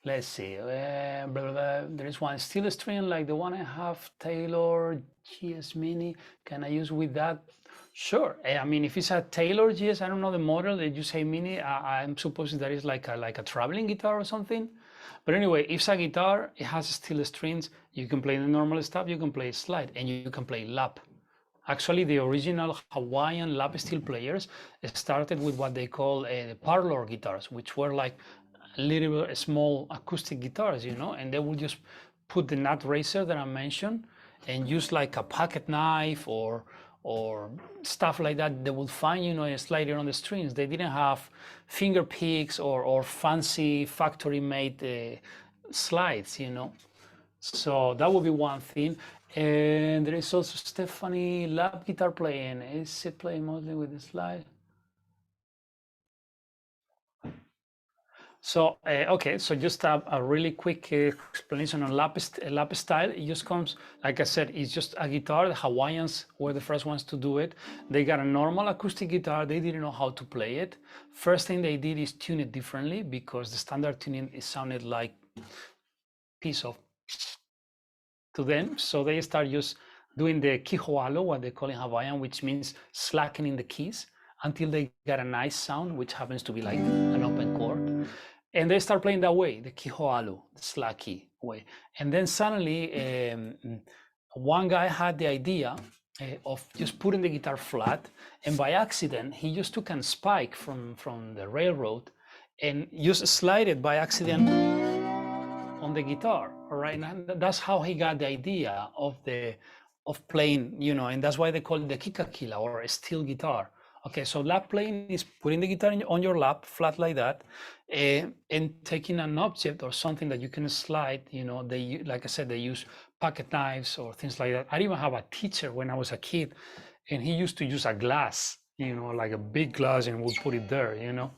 Let's see. Blah, blah, blah. There is one steel string like the one I have, Taylor GS Mini. Can I use with that? Sure. I mean, if it's a Taylor GS, I don't know the model that you say Mini. I'm supposing that is like a traveling guitar or something. But anyway, if it's a guitar, it has steel strings. You can play the normal stuff. You can play slide, and you can play lap. Actually, the original Hawaiian lap steel players started with what they call the parlor guitars, which were like little small acoustic guitars, you know, and they will just put the nut racer that I mentioned and use like a pocket knife or stuff like that. They will find, you know, a slider on the strings. They didn't have finger picks or fancy factory made slides, you know. So that would be one thing. And there is also Stephanie lap guitar playing. Is it playing mostly with the slide? So, okay, so just a really quick explanation on lap style. It just comes, like I said, it's just a guitar. The Hawaiians were the first ones to do it. They got a normal acoustic guitar. They didn't know how to play it. First thing they did is tune it differently because the standard tuning it sounded like piece of to them. So they start just doing the kihoalo, what they call in Hawaiian, which means slackening the keys until they get a nice sound, which happens to be like an open chord. And they start playing that way, the kihoalo, the slacky way. And then suddenly, one guy had the idea of just putting the guitar flat, and by accident, he just took a spike from the railroad and just slid it by accident on the guitar. All right, and that's how he got the idea of playing, you know, and that's why they call it the kikakila or a steel guitar. Okay, so lap playing is putting the guitar on your lap, flat like that, and taking an object or something that you can slide. You know, they, like I said, they use pocket knives or things like that. I even have a teacher when I was a kid, and he used to use a glass, you know, like a big glass, and would put it there, you know.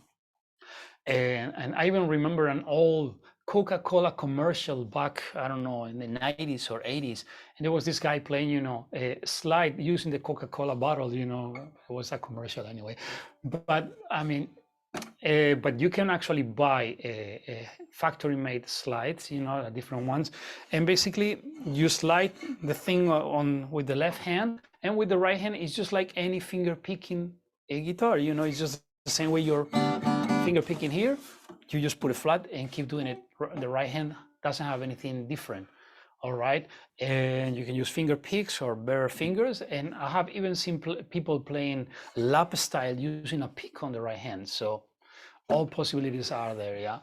And I even remember an old Coca-Cola commercial back, I don't know, in the 90s or 80s. And there was this guy playing, you know, a slide using the Coca-Cola bottle, you know, it was a commercial anyway. But I mean, but you can actually buy factory-made slides, you know, different ones. And basically you slide the thing on with the left hand, and with the right hand, it's just like any finger picking a guitar, you know, it's just the same way you're finger picking here, you just put it flat and keep doing it. The right hand doesn't have anything different. All right, and you can use finger picks or bare fingers. And I have even seen people playing lap style using a pick on the right hand. So all possibilities are there, yeah.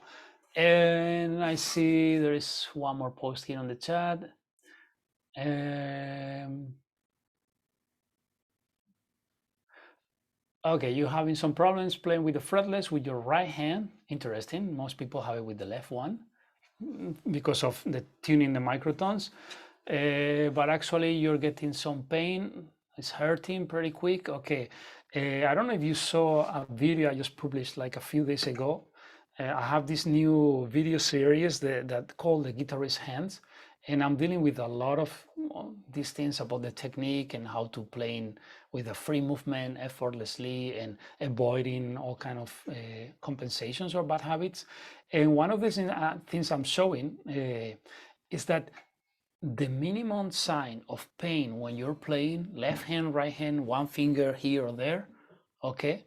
And I see there is one more post here on the chat. Okay, you're having some problems playing with the fretless with your right hand. Interesting. Most people have it with the left one because of the tuning the microtones. But actually you're getting some pain. It's hurting pretty quick. Okay. I don't know if you saw a video I just published like a few days ago. I have this new video series that called The Guitarist's Hands. And I'm dealing with a lot of these things about the technique and how to play with a free movement effortlessly and avoiding all kind of compensations or bad habits. And one of the things I'm showing is that the minimum sign of pain when you're playing left hand, right hand, one finger here or there, okay,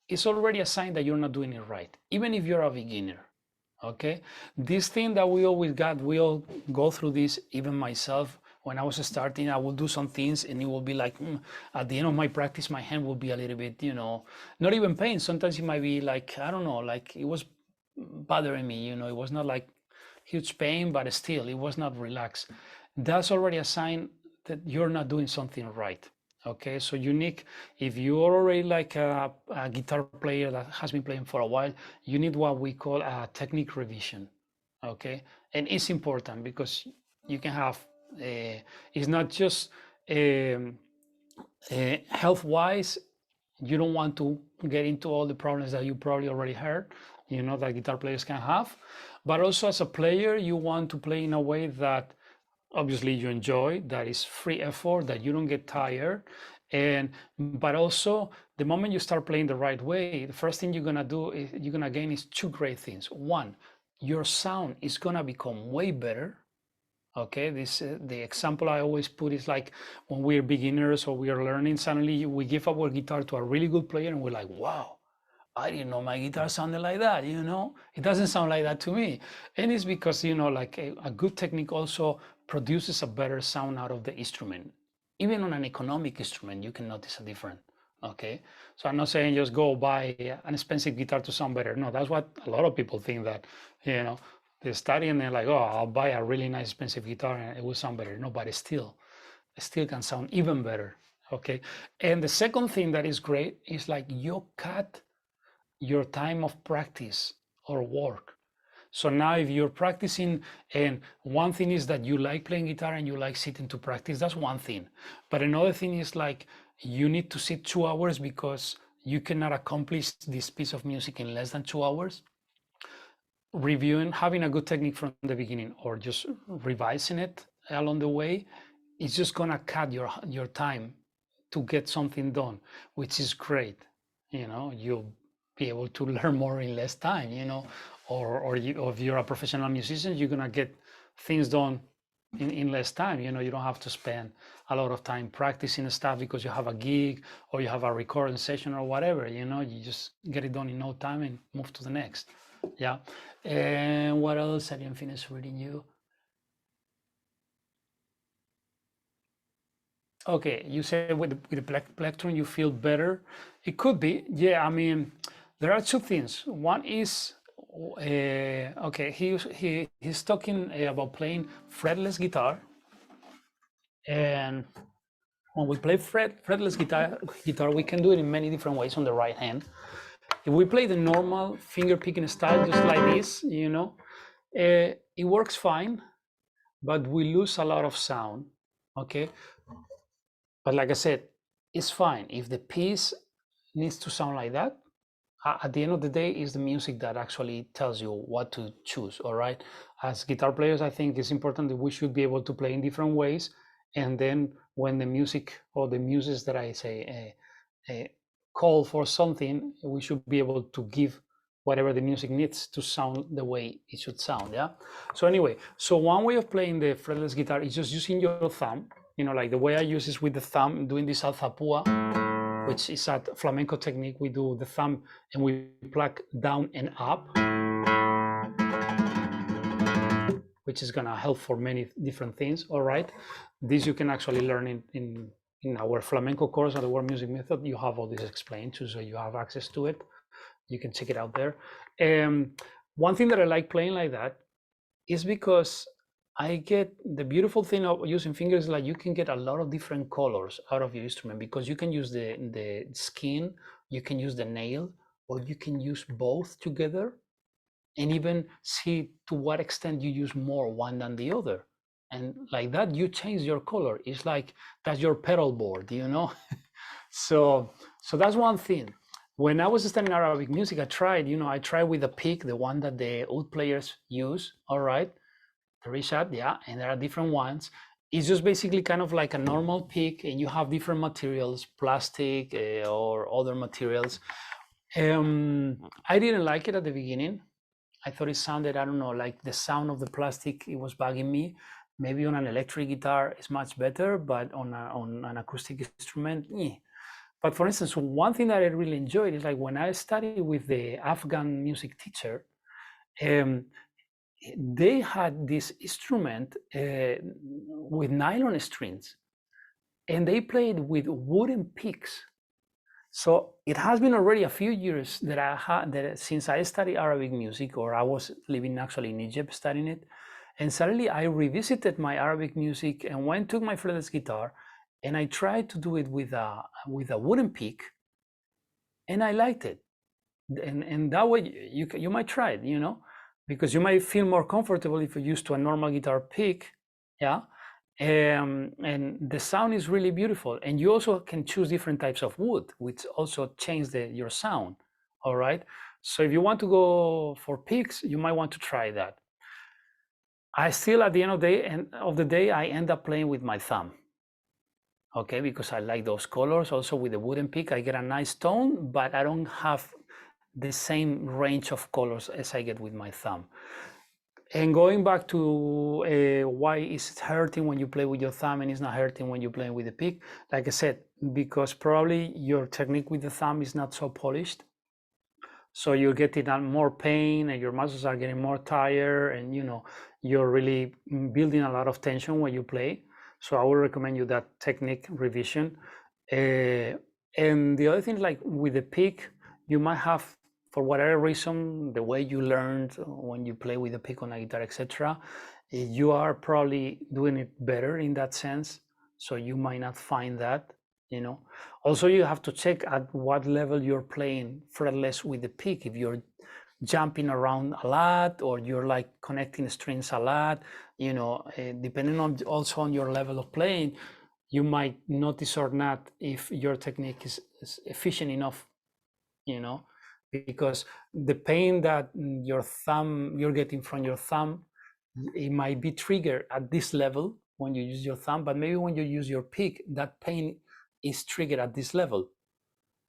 it's already a sign that you're not doing it right, even if you're a beginner. Okay, this thing that we always got, we all go through this, even myself, when I was starting, I would do some things and it will be like, at the end of my practice, my hand will be a little bit, not even pain. Sometimes it might be like, I don't know, like it was bothering me, it was not like huge pain, but still it was not relaxed. That's already a sign that you're not doing something right. Okay, so unique, if you're already like a guitar player that has been playing for a while, you need what we call a technique revision. Okay, and it's important because you can have, it's not just health wise, you don't want to get into all the problems that you probably already heard, that guitar players can have, but also as a player, you want to play in a way that obviously you enjoy, that is free effort, that you don't get tired. But also the moment you start playing the right way, the first thing you're gonna do is you're gonna gain is two great things. One, your sound is gonna become way better. Okay, this the example I always put is like when we're beginners or we are learning, suddenly we give our guitar to a really good player and we're like, wow, I didn't know my guitar sounded like that, It doesn't sound like that to me. And it's because, like a good technique also produces a better sound out of the instrument. Even on an economic instrument, you can notice a difference. Okay. So I'm not saying just go buy an expensive guitar to sound better. No, that's what a lot of people think that, they study and they're like, oh, I'll buy a really nice expensive guitar and it will sound better. No, but it still can sound even better. Okay. And the second thing that is great is like you cut your time of practice or work. So now if you're practicing, and one thing is that you like playing guitar and you like sitting to practice, that's one thing. But another thing is like you need to sit 2 hours because you cannot accomplish this piece of music in less than 2 hours. Reviewing, having a good technique from the beginning or just revising it along the way, it's just gonna cut your time to get something done, which is great. You'll be able to learn more in less time, or if you're a professional musician, you're gonna get things done in less time. You don't have to spend a lot of time practicing stuff because you have a gig or you have a recording session or whatever. You just get it done in no time and move to the next. Yeah. And what else? I didn't finish reading you. Okay, you said with the plectrum you feel better. It could be, yeah. I mean, there are two things. One is, okay, he's talking about playing fretless guitar, and when we play fretless guitar, we can do it in many different ways on the right hand. If we play the normal finger picking style, just like this, it works fine, but we lose a lot of sound. Okay. But like I said, it's fine. If the piece needs to sound like that, at the end of the day, it's the music that actually tells you what to choose, all right? As guitar players, I think it's important that we should be able to play in different ways. And then when the music or the muses that I say call for something, we should be able to give whatever the music needs to sound the way it should sound, yeah? So anyway, so one way of playing the fretless guitar is just using your thumb. Like the way I use is with the thumb, doing this alzapua, which is a flamenco technique. We do the thumb and we pluck down and up, which is gonna help for many different things, all right? This you can actually learn in our flamenco course, or the world music method. You have all this explained too, so you have access to it. You can check it out there. One thing that I like playing like that is because I get the beautiful thing of using fingers, like you can get a lot of different colors out of your instrument because you can use the skin, you can use the nail, or you can use both together and even see to what extent you use more one than the other. And like that, you change your color. It's like that's your pedal board, So that's one thing. When I was studying Arabic music, I tried with a pick, the one that the oud players use, all right? The Richard, yeah, and there are different ones. It's just basically kind of like a normal pick, and you have different materials, plastic or other materials. I didn't like it at the beginning. I thought it sounded, I don't know, like the sound of the plastic, it was bugging me. Maybe on an electric guitar it's much better, but on an acoustic instrument, But for instance, one thing that I really enjoyed is like when I studied with the Afghan music teacher, they had this instrument with nylon strings, and they played with wooden picks. So it has been already a few years that I had that since I studied Arabic music, or I was living actually in Egypt studying it, and suddenly I revisited my Arabic music and went took my fretless guitar, and I tried to do it with a wooden pick, and I liked it. And that way you might try it, you know, because you might feel more comfortable if you're used to a normal guitar pick, yeah. And the sound is really beautiful, and you also can choose different types of wood, which also change your sound. All right, so if you want to go for picks, you might want to try that. I still, at the end of the day, I end up playing with my thumb, okay, because I like those colors. Also with the wooden pick, I get a nice tone, but I don't have the same range of colors as I get with my thumb. And going back to why is it hurting when you play with your thumb and it's not hurting when you're playing with the pick? Like I said, because probably your technique with the thumb is not so polished. So you're getting more pain and your muscles are getting more tired, and you know, you're really building a lot of tension when you play. So I would recommend you that technique revision. And the other thing, like with the pick, you might have, for whatever reason, the way you learned when you play with the pick on a guitar, etc., you are probably doing it better in that sense. So you might not find that, you know. Also, you have to check at what level you're playing fretless with the pick. If you're jumping around a lot, or you're like connecting strings a lot, you know, depending on also on your level of playing, you might notice or not if your technique is efficient enough, you know, because the pain that you're getting from your thumb, it might be triggered at this level when you use your thumb, but maybe when you use your pick, that pain is triggered at this level.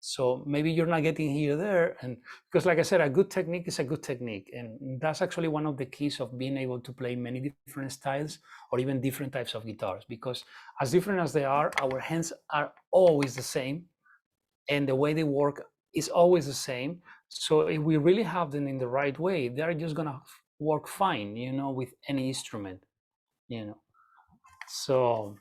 So maybe you're not getting here there, and because like I said, a good technique is a good technique, and that's actually one of the keys of being able to play many different styles or even different types of guitars, because as different as they are, our hands are always the same, and the way they work is always the same. So if we really have them in the right way, they're just gonna work fine, you know, with any instrument, you know. So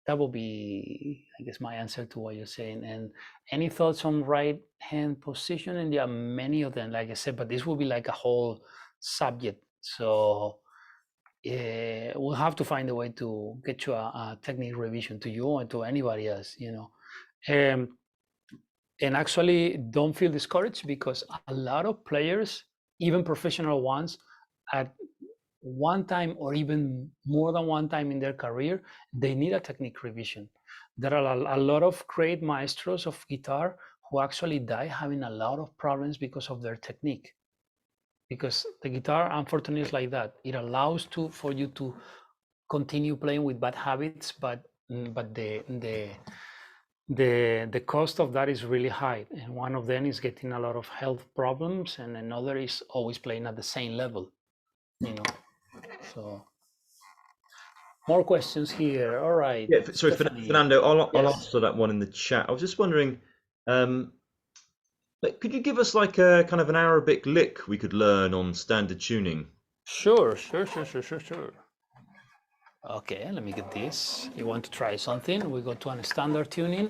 that will be, I guess, my answer to what you're saying. And any thoughts on right hand position? And there are many of them, like I said, but this will be like a whole subject. So we'll have to find a way to get you a technique revision to you and to anybody else, you know. And actually, don't feel discouraged, because a lot of players, even professional ones, at one time or even more than one time in their career, they need a technique revision. There are a lot of great maestros of guitar who actually die having a lot of problems because of their technique. Because the guitar, unfortunately, is like that. It allows for you to continue playing with bad habits, but the cost of that is really high, and one of them is getting a lot of health problems, and another is always playing at the same level, you know. So more questions here. All right. Yeah, sorry, Stephanie. Fernando, I'll Yes. answer that one in the chat. I was just wondering, could you give us like a kind of an Arabic lick we could learn on standard tuning? Sure. Okay, let me get this. You want to try something? We go to a standard tuning.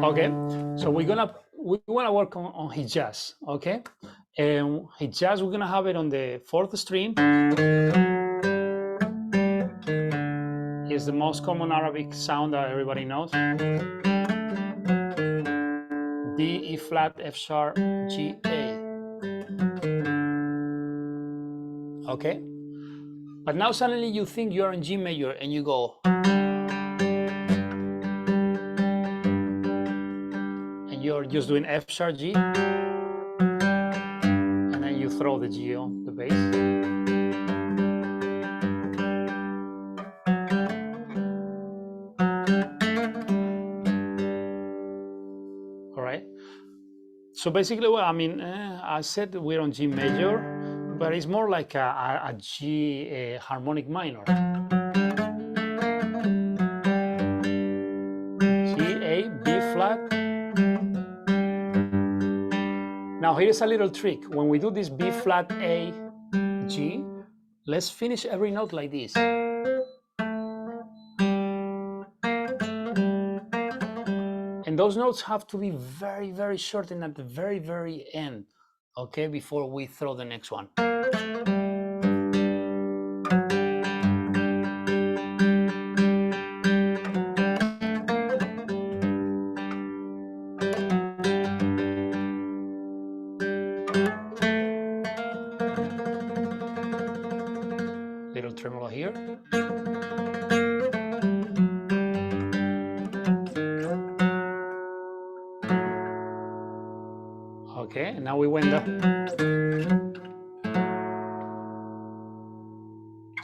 Okay, so we wanna work on Hijaz. Okay, and Hijaz, we're gonna have it on the fourth string. Is the most common Arabic sound that everybody knows. D, E flat, F sharp, G, A. Okay, but now suddenly you think you're in G major and you go, and you're just doing F sharp, G, and then you throw the G on the bass. All right. So basically, well, I mean, I said we're on G major, but it's more like a G harmonic minor. G, A, B flat. Now Now here's a little trick. When we do this B flat A, G, let's finish every note like this. And those notes have to be very, very short and at the very, very end, okay, before we throw the next one. Little tremolo here. Okay, and now we went up.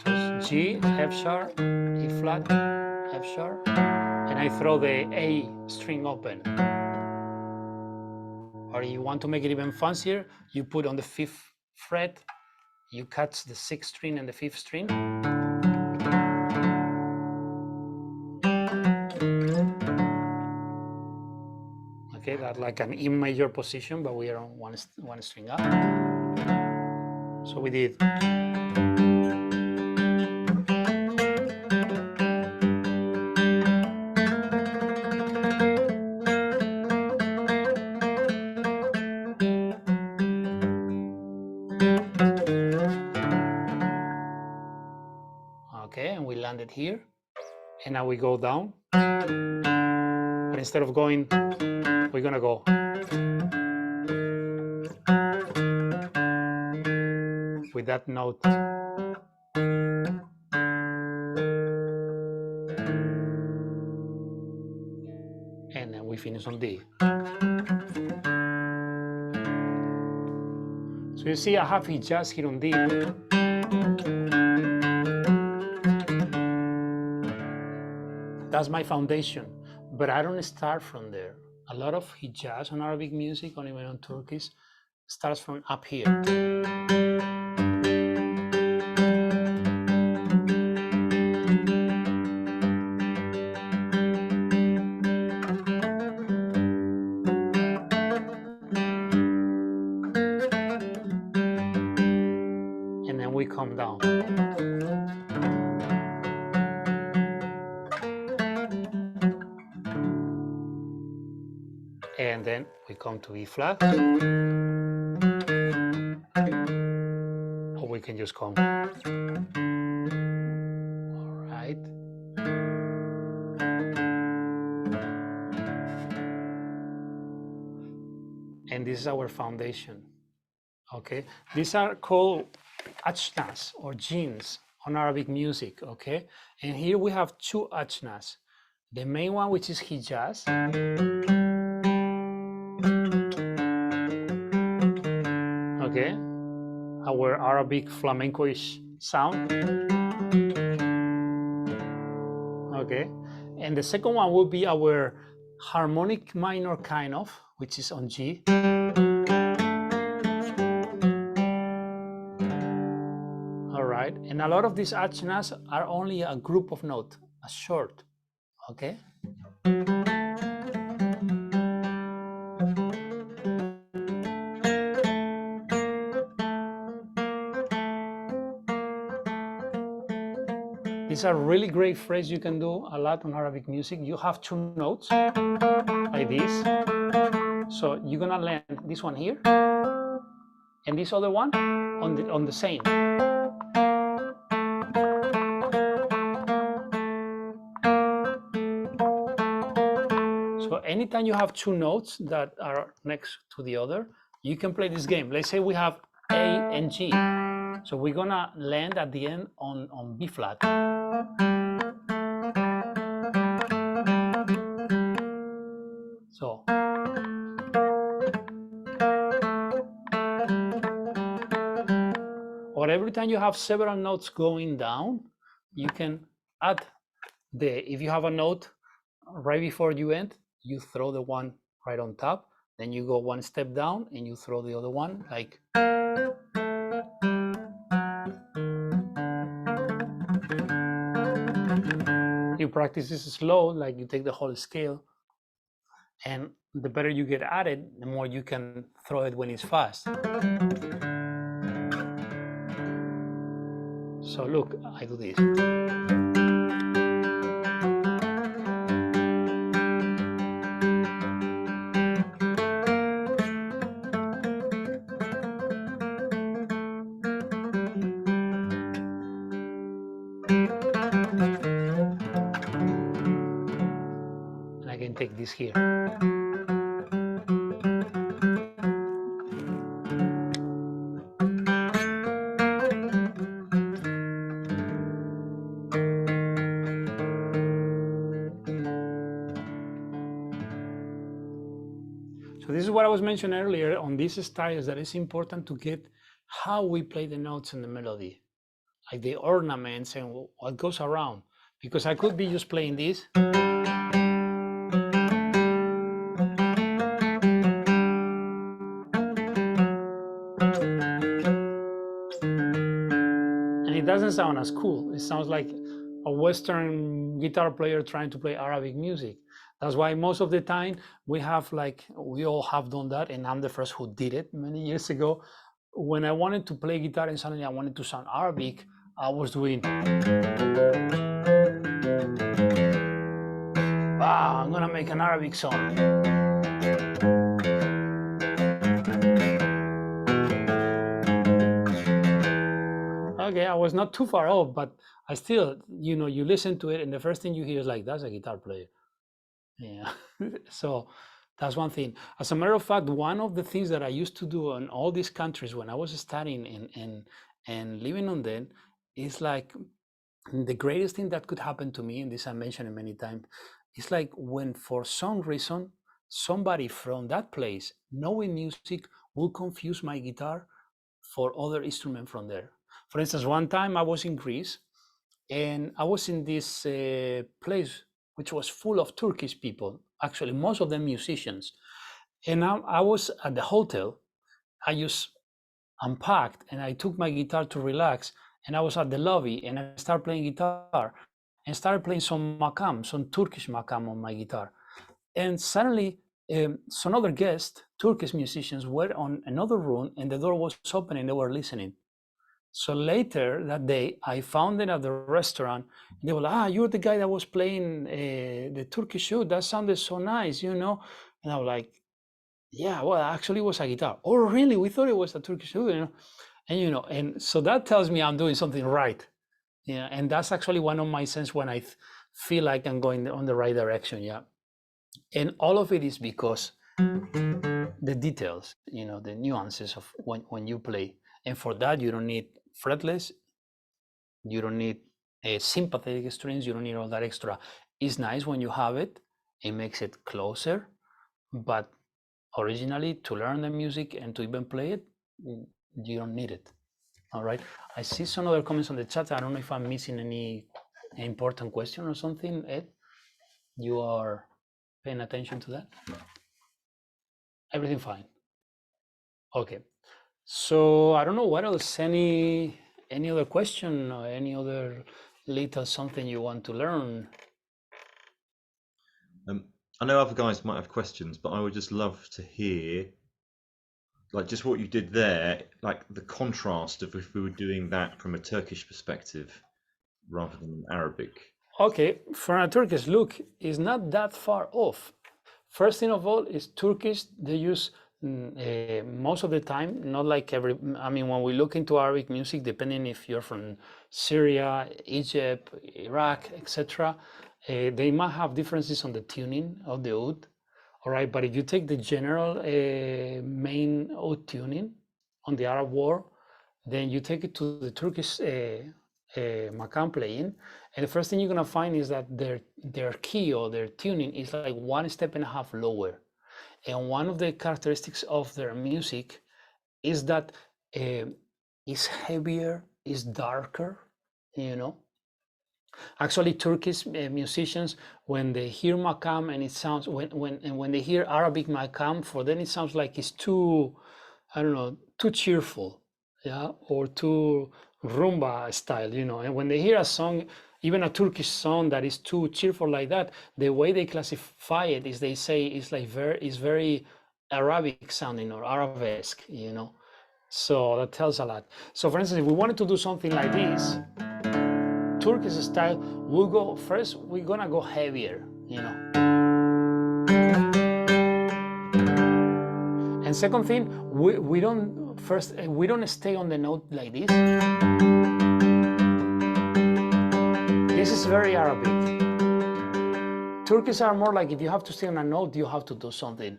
So it's G, F sharp, E flat, F sharp, and I throw the A string open. Or you want to make it even fancier, you put on the 5th fret, you catch the 6th string and the 5th string. Okay, that's like an E major position, but we are on one string up. So we did. Okay, and we landed here. And now we go down. But instead of going, we're gonna go. With that note. And then we finish on D. So you see I have Hijaz here on D. That's my foundation, but I don't start from there. A lot of Hijaz on Arabic music, or even on Turkish, starts from up here. And then we come down. And then we come to E flat. Or we can just come. All right. And this is our foundation. Okay. These are called achnas or genes on Arabic music. Okay. And here we have 2 achnas. The main one, which is Hijaz. Okay, our Arabic flamenco-ish sound. Okay, and the second one will be our harmonic minor kind of, which is on G. All right, and a lot of these achnas are only a group of notes, a short. Okay. These are really great phrase you can do a lot on Arabic music. You have 2 notes like this. So you're gonna land this one here and this other one on the same. So anytime you have 2 notes that are next to the other, you can play this game. Let's say we have A and G. So we're gonna land at the end on B flat. So. Or every time you have several notes going down, you can add if you have a note right before you end, you throw the one right on top, then you go 1 step down and you throw the other one like. You practice this slow, like you take the whole scale And the better you get at it, the more you can throw it when it's fast. So look, I do this. And I can take this here. So this is what I was mentioning earlier on these styles, that it's important to get how we play the notes in the melody, like the ornaments and what goes around. Because I could be just playing this. And it doesn't sound as cool. It sounds like a Western guitar player trying to play Arabic music. That's why most of the time we all have done that, and I'm the first who did it many years ago. When I wanted to play guitar and suddenly I wanted to sound Arabic, I was doing, wow, I'm gonna make an Arabic song. Okay, I was not too far off, but I still, you listen to it and the first thing you hear is like, that's a guitar player. Yeah. So that's one thing. As a matter of fact, one of the things that I used to do in all these countries when I was studying and living on them is like the greatest thing that could happen to me, and this I mentioned many times, is like when for some reason somebody from that place knowing music will confuse my guitar for other instrument from there. For instance, one time I was in Greece and I was in this place which was full of Turkish people, actually most of them musicians. And I was at the hotel. I just unpacked and I took my guitar to relax, and I was at the lobby and I started playing guitar and started playing some makam, some Turkish makam on my guitar. And suddenly some other guests, Turkish musicians, were on another room and the door was open and they were listening. So later that day, I found them at the restaurant. They were like, you're the guy that was playing the Turkish oud. That sounded so nice, And I was like, yeah, well, actually it was a guitar. Oh, really? We thought it was a Turkish oud, And so that tells me I'm doing something right. Yeah, and that's actually one of my sense when I feel like I'm going on the right direction. Yeah, and all of it is because the details, the nuances of when you play, and for that you don't need fretless, you don't need sympathetic strings, you don't need all that extra. It's nice when you have it, it makes it closer, but originally to learn the music and to even play it, you don't need it. All right, I see some other comments on the chat. I don't know if I'm missing any important question or something. Ed, you are paying attention to that? Everything fine? Okay, so I don't know what else. Any other question or any other little something you want to learn? I know other guys might have questions, but I would just love to hear, like, just what you did there, like the contrast of if we were doing that from a Turkish perspective rather than Arabic. Okay, for a Turkish look, is not that far off. First thing of all is Turkish. They use most of the time, not like when we look into Arabic music, depending if you're from Syria, Egypt, Iraq, etc., they might have differences on the tuning of the oud. All right, but if you take the general main oud tuning on the Arab war, then you take it to the Turkish makam playing, and the first thing you're gonna find is that their key or their tuning is like 1.5 steps lower. And one of the characteristics of their music is that it's heavier, it's darker, Actually, Turkish musicians, when they hear makam and it sounds, when they hear Arabic makam, for them it sounds like it's too, I don't know, too cheerful, yeah, or too rumba style, And when they hear a song even a Turkish song that is too cheerful like that, the way they classify it is they say it's like very Arabic sounding or Arabesque, you know. So that tells a lot. So for instance, if we wanted to do something like this, Turkish style, we'll go first, we're gonna go heavier, you know. And second thing, we don't stay on the note like this. This is very Arabic. Turkish are more like if you have to stay on a note, you have to do something.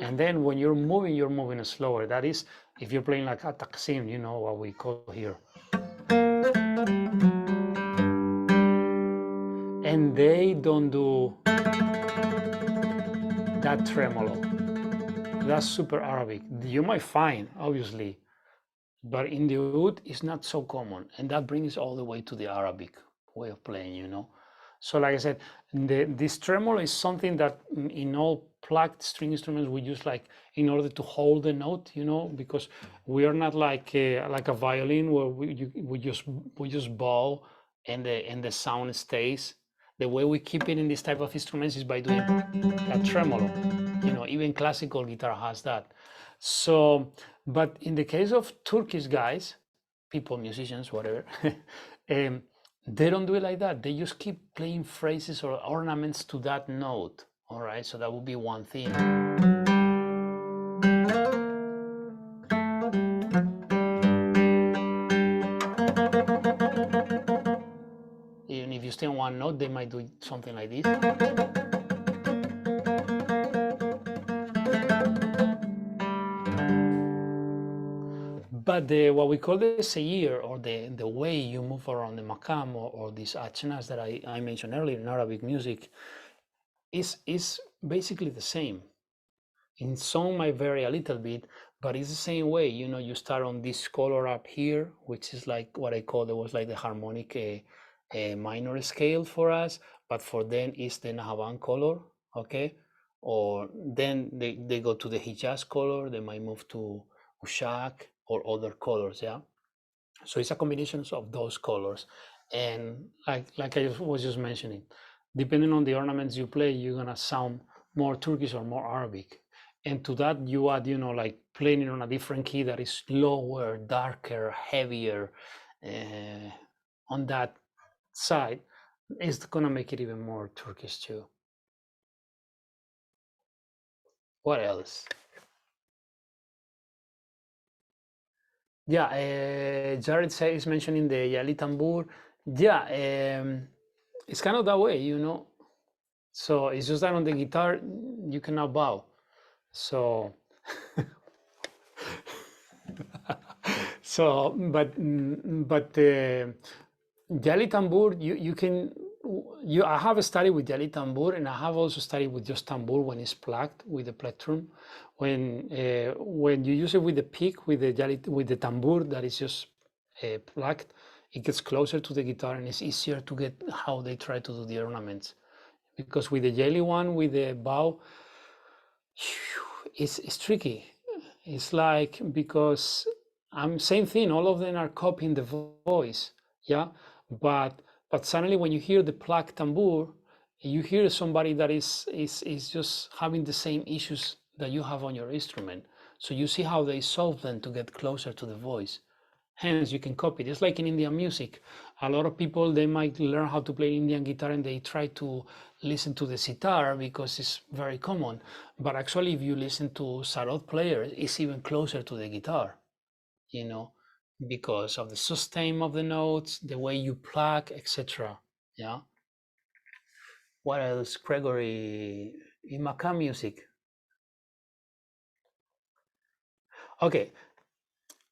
And then when you're moving slower. That is, if you're playing like a taqsim, you know what we call here. And they don't do that tremolo. That's super Arabic. You might find, obviously, but in the oud it's not so common, and that brings all the way to the Arabic way of playing, you know. So like I said, this tremolo is something that in all plucked string instruments we use like in order to hold the note, you know, because we are not like a violin where we just bow and the sound stays. The way we keep it in this type of instruments is by doing that tremolo. You know, even classical guitar has that. So, but in the case of Turkish guys, people, musicians, whatever, they don't do it like that. They just keep playing phrases or ornaments to that note. All right, so that would be one thing. Even if you stay on one note, they might do something like this. But what we call the seir, or the way you move around the makam, or these achnas that I mentioned earlier in Arabic music, is basically the same. In some might vary a little bit, but it's the same way. You know, you start on this color up here, which is like what I call, it was like the harmonic minor scale for us, but for them it's the Nahaban color, okay? Or then they go to the Hijaz color, they might move to Ushak or other colors, yeah? So it's a combination of those colors. And like I was just mentioning, depending on the ornaments you play, you're gonna sound more Turkish or more Arabic. And to that you add, you know, like playing it on a different key that is lower, darker, heavier, on that side, is gonna make it even more Turkish too. What else? Yeah, Jared is mentioning the Yali Tambur. Yeah, it's kind of that way, you know. So it's just that on the guitar, you cannot bow. So, so, but Yali Tambur, I have studied with Yali Tambur, and I have also studied with just Tambur when it's plucked with the plectrum. When you use it with the pick, with the Tambur that is just plucked, it gets closer to the guitar and it's easier to get how they try to do the ornaments. Because with the Yali one, with the bow, it's tricky. It's like, because same thing, all of them are copying the voice, yeah, but suddenly when you hear the plucked tambur, you hear somebody that is just having the same issues that you have on your instrument. So you see how they solve them to get closer to the voice. Hence, you can copy it. It's like in Indian music. A lot of people, they might learn how to play Indian guitar and they try to listen to the sitar because it's very common. But actually, if you listen to sarod players, it's even closer to the guitar, you know, because of the sustain of the notes, the way you pluck, etc. Yeah. What else, Gregory? In makam music. Okay.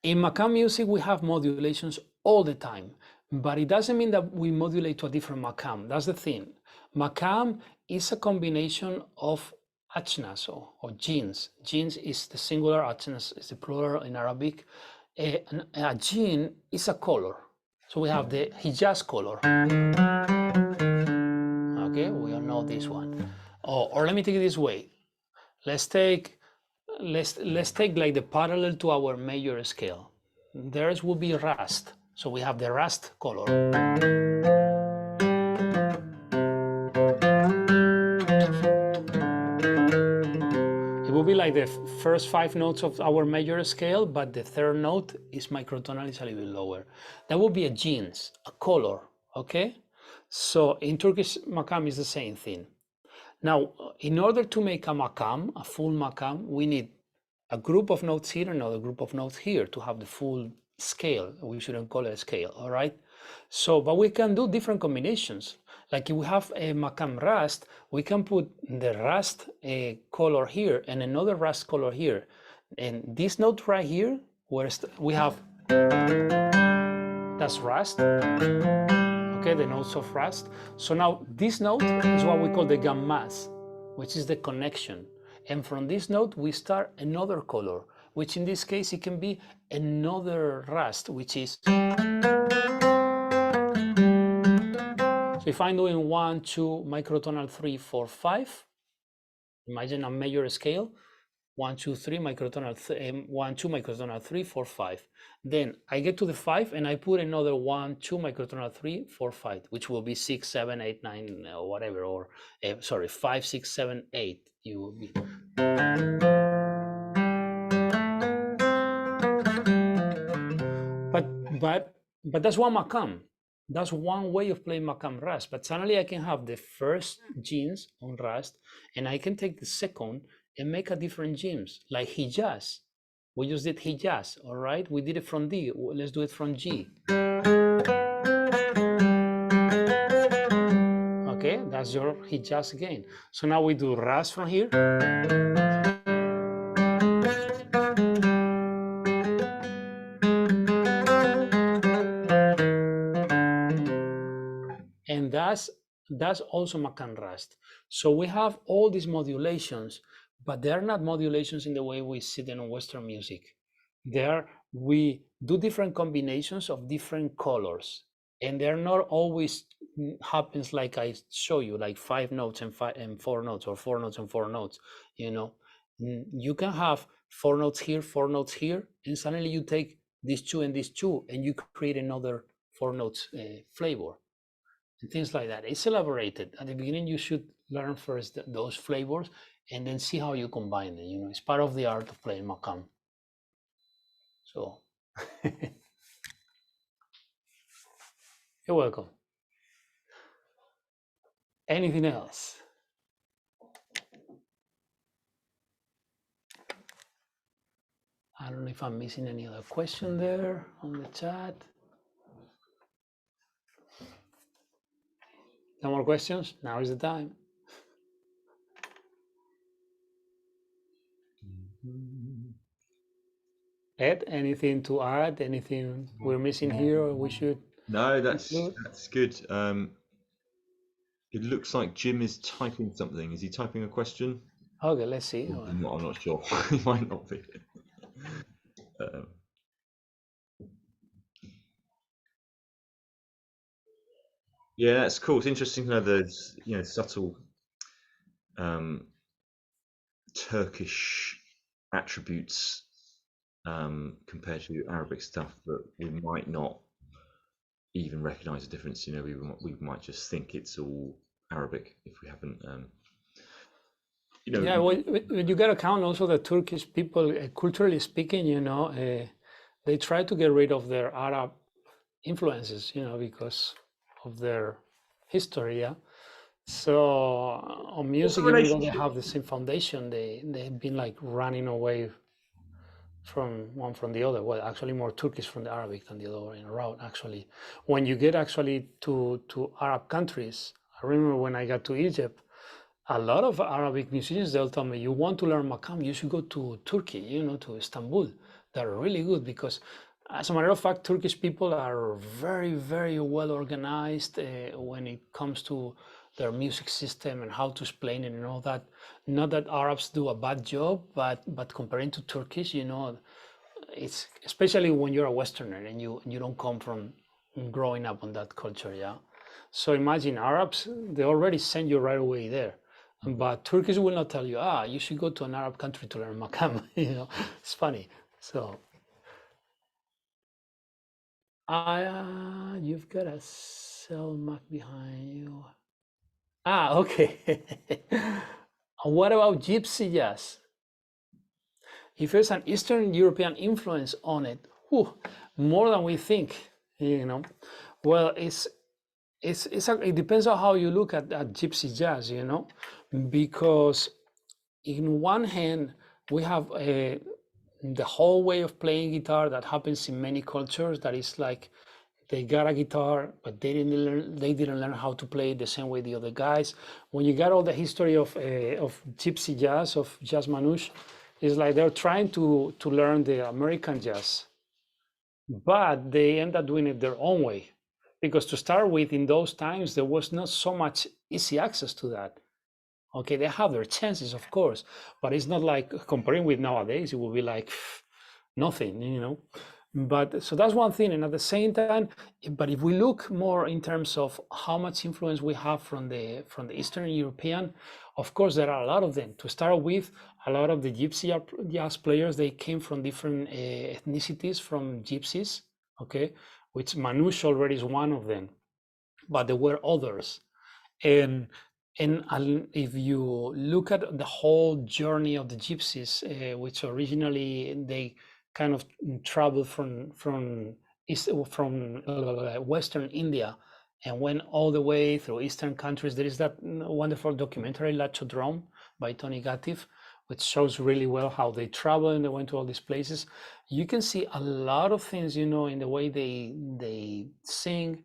In makam music, we have modulations all the time, but it doesn't mean that we modulate to a different makam. That's the thing. Makam is a combination of achnas or jeans. Jeans is the singular, achnas is the plural in Arabic. A jean is a color. So we have the Hijaz color. Okay, we all know about this one? Or let me take it this way. Let's take like the parallel to our major scale. Theirs will be rust. So we have the rust color. It will be like the first 5 notes of our major scale, but the third note is microtonal, is a little bit lower. That will be a jeans, a color, okay? So in Turkish makam is the same thing. Now, in order to make a makam, a full makam, we need a group of notes here, another group of notes here to have the full scale. We shouldn't call it a scale, all right? So, but we can do different combinations. Like if we have a makam rust, we can put the rust color here and another rust color here. And this note right here, where we have, that's rust, okay, the notes of rust. So now this note is what we call the gammas, which is the connection. And from this note, we start another color, which in this case, it can be another rust, which is. So if I'm doing 1, 2, microtonal 3, 4, 5, imagine a major scale, 1, 2, 3, microtonal 1, 2, microtonal 3, 4, 5. Then I get to the 5 and I put another 1, 2, microtonal 3, 4, 5, which will be 6, 7, 8, 9, or whatever, or sorry, 5, 6, 7, 8. You will be. But that's one makam. That's one way of playing makam rust. But suddenly I can have the first jeans on rust, and I can take the second and make a different jeans, like Hijaz. We just did Hijaz, all right? We did it from D. Let's do it from G. Okay, that's your Hijaz again. So now we do rust from here. And that's also makam rust. So we have all these modulations, but they're not modulations in the way we see them in Western music. We do different combinations of different colors, and they're not always happens like I show you, like 5 notes and 4 notes, or 4 notes and 4 notes. You know, you can have 4 notes here, 4 notes here, and suddenly you take these 2 and these 2, and you create another 4 notes flavor. And things like that. It's elaborated. At the beginning, you should learn first those flavors and then see how you combine them. You know, it's part of the art of playing makam. So, you're welcome. Anything else? I don't know if I'm missing any other question there on the chat. No more questions? Now is the time. Ed, anything to add? Anything we're missing here or we should? No, that's good. It looks like Jim is typing something. Is he typing a question? Okay, let's see. I'm not sure. He might not be. Yeah, that's cool. It's interesting to know those, subtle Turkish attributes compared to Arabic stuff that we might not even recognize a difference. We might just think it's all Arabic if we haven't. Yeah, well, you got to count also the Turkish people, culturally speaking, they try to get rid of their Arab influences, because of their history, yeah. So on music, even though they have the same foundation, they've been like running away from one from the other. Well, actually more Turkish from the Arabic than the other way around, actually. When you get actually to Arab countries, I remember when I got to Egypt, a lot of Arabic musicians, they'll tell me, you want to learn makam, you should go to Turkey, to Istanbul. They're really good because, as a matter of fact, Turkish people are very, very well organized when it comes to their music system and how to explain it and all that. Not that Arabs do a bad job, but comparing to Turkish, it's especially when you're a Westerner and you don't come from growing up on that culture, yeah. So imagine Arabs, they already send you right away there. But Turkish will not tell you, you should go to an Arab country to learn makam. It's funny. So you've got a cell mark behind you. Okay. What about gypsy jazz? If there's an Eastern European influence on it, more than we think, Well, it depends on how you look at gypsy jazz, because in one hand we have the whole way of playing guitar that happens in many cultures. That is like they got a guitar, but they didn't learn how to play it the same way the other guys. When you got all the history of gypsy jazz, of jazz manouche, it's like they're trying to learn the American jazz, but they end up doing it their own way. Because to start with, in those times, there was not so much easy access to that. Okay, they have their chances, of course, but it's not like comparing with nowadays, it will be like nothing. But so that's one thing. And at the same time, but if we look more in terms of how much influence we have from the Eastern European, of course, there are a lot of them. To start with, a lot of the gypsy jazz players, they came from different ethnicities from gypsies, okay, which manouche already is one of them, but there were others. And if you look at the whole journey of the gypsies, which originally they kind of traveled from Western India and went all the way through Eastern countries. There is that wonderful documentary La Chaudron by Tony Gatif, which shows really well how they traveled and they went to all these places. You can see a lot of things, in the way they sing,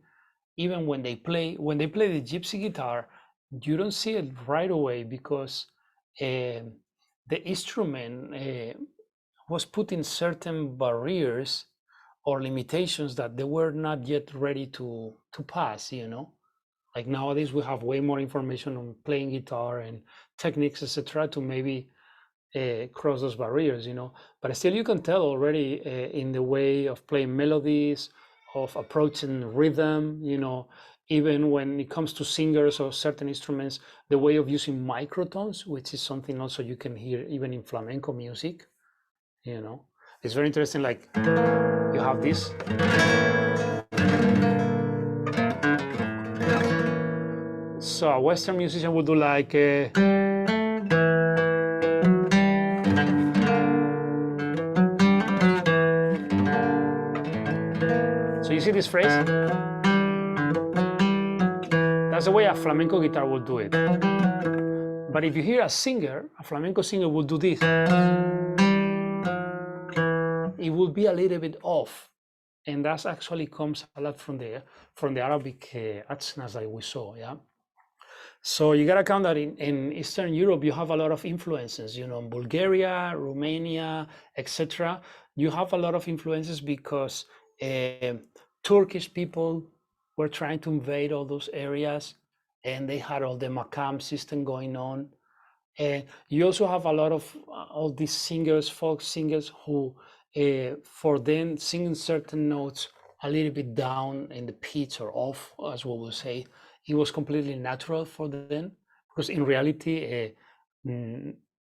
even when they play the gypsy guitar. You don't see it right away because the instrument was putting certain barriers or limitations that they were not yet ready to pass. Like nowadays we have way more information on playing guitar and techniques, etc., to maybe cross those barriers. But still you can tell already in the way of playing melodies, of approaching rhythm, even when it comes to singers or certain instruments, the way of using microtones, which is something also you can hear even in flamenco music. It's very interesting. Like you have this, so a Western musician would do like so you see this phrase, that's the way a flamenco guitar will do it. But if you hear a flamenco singer will do this, it will be a little bit off. And that actually comes a lot from the Arabic accents that we saw. So you gotta count that in Eastern Europe, you have a lot of influences, Bulgaria, Romania, etc. You have a lot of influences because Turkish people were trying to invade all those areas, and they had all the makam system going on. And you also have a lot of all these singers, folk singers, who for them singing certain notes a little bit down in the pitch or off, as we will say, it was completely natural for them, because in reality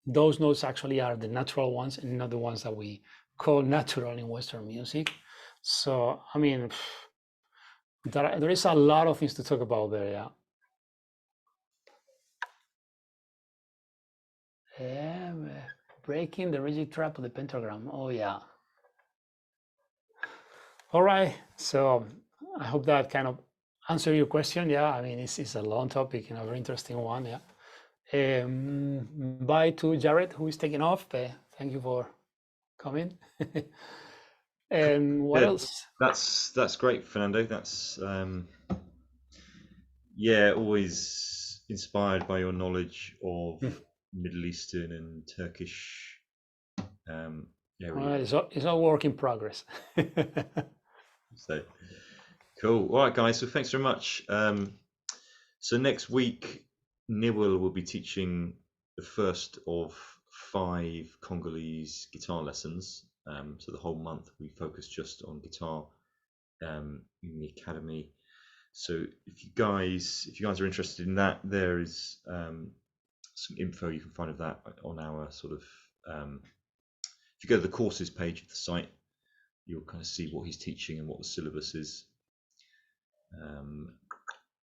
those notes actually are the natural ones and not the ones that we call natural in Western music. So I mean, there is a lot of things to talk about there. Breaking the rigid trap of the pentagram. Oh yeah. All right, so I hope that kind of answered your question. I mean, it's a long topic and a very interesting one. Bye to Jared, who is taking off. Thank you for coming. And what else? That's great, Fernando. That's always inspired by your knowledge of Middle Eastern and Turkish. It's all work in progress. So cool. All right, guys. So thanks very much. So next week, Newell will be teaching the first of 5 Congolese guitar lessons. So the whole month we focus just on guitar in the academy. So if you guys are interested in that, there is some info you can find of that on our sort of. If you go to the courses page of the site, you'll kind of see what he's teaching and what the syllabus is.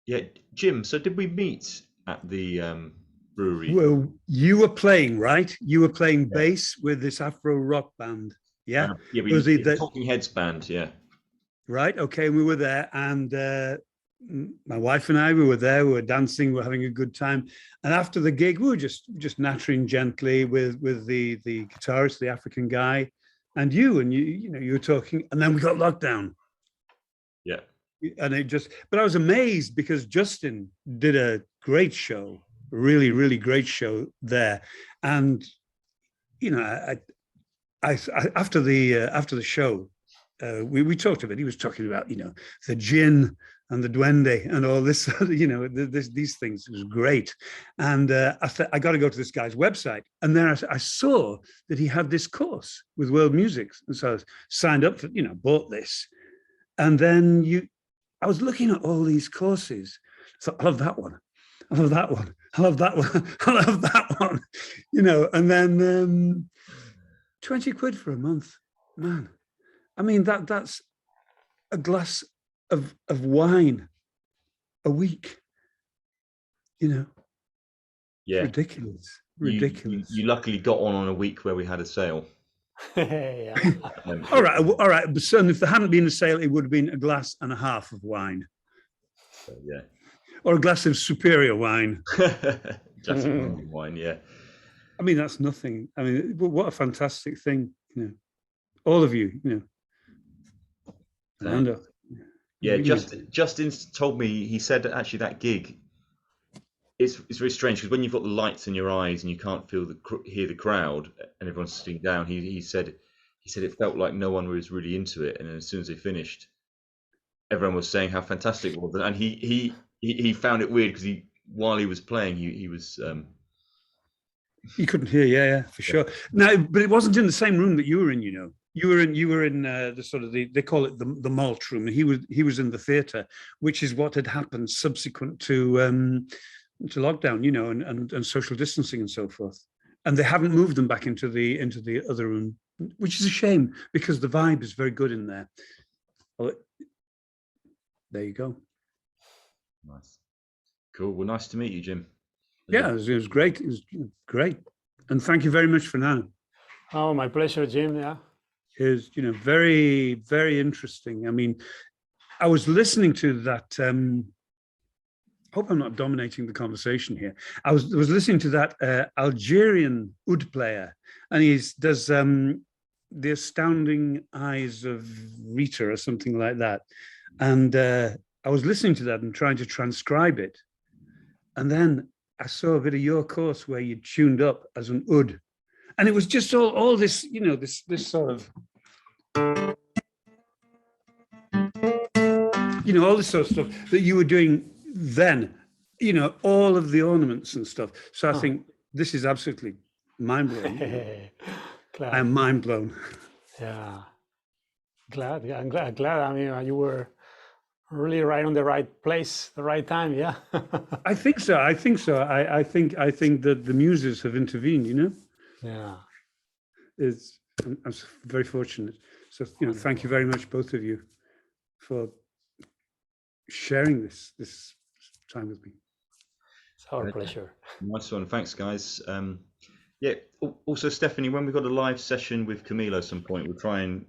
Yeah, Jim. So did we meet at the brewery? Well, you were playing, right? You were playing bass with this Afro rock band. Yeah. Yeah, Was the the Talking Heads band. Yeah. right? Okay, we were there, and my wife and I, we were there. We were dancing. We were having a good time. And after the gig, we were just nattering gently with the guitarist, the African guy, and you were talking, and then we got locked down. Yeah. And it just, but I was amazed because Justin did a great show, really, really great show there. And, you know, I after the show, we talked about, he was talking about, you know, the gin and the duende and all this, you know, these things. It was great. And I thought, I got to go to this guy's website. And then I saw that he had this course with world music. And so I signed up for, you know, bought this. And then I was looking at all these courses. So I love that one. I love that one. I love that one. I love that one. You know, and then 20 quid for a month, man. I mean, that's a glass of wine a week. You know. Yeah. Ridiculous. Ridiculous. You luckily got on a week where we had a sale. Yeah. All right. But certainly, if there hadn't been a sale, it would have been a glass and a half of wine. So, yeah. Or a glass of superior wine. Just wine, yeah. I mean, that's nothing. I mean, what a fantastic thing, you know. All of you, you know. Fernando. Yeah, Justin told me, he said actually that gig, it's very strange because when you've got the lights in your eyes and you can't hear the crowd and everyone's sitting down, he said it felt like no one was really into it, and then as soon as they finished, everyone was saying how fantastic it was, and he found it weird because while he was playing, he was you couldn't hear, yeah, for sure. No, but it wasn't in the same room that you were in, you know. You were in the sort of they call it the malt room. He was in the theatre, which is what had happened subsequent to lockdown, you know, and social distancing and so forth. And they haven't moved them back into the other room, which is a shame because the vibe is very good in there. Well, there you go. Nice. Cool. Well, nice to meet you, Jim. Yeah, it was great. It was great. And thank you very much for now. Oh, my pleasure, Jim. Yeah. Is, you know, very, very interesting. I mean, I was listening to that. Hope I'm not dominating the conversation here. I was listening to that Algerian oud player, and he does the Astounding Eyes of Rita or something like that. And I was listening to that and trying to transcribe it, and then I saw a bit of your course where you tuned up as an oud. And it was just all this, you know, this sort of, you know, all this sort of stuff that you were doing then, you know, all of the ornaments and stuff. So I think this is absolutely mind-blowing. I'm mind-blown. Yeah. I'm glad. I mean, you were really right on the right place, the right time. Yeah. I think so. I think that the muses have intervened, you know? Yeah. I'm very fortunate. So, you know, thank you very much, both of you, for sharing this time with me. It's our pleasure. Nice one. Thanks, guys. Yeah. Also, Stephanie, when we've got a live session with Camilo at some point, we'll try and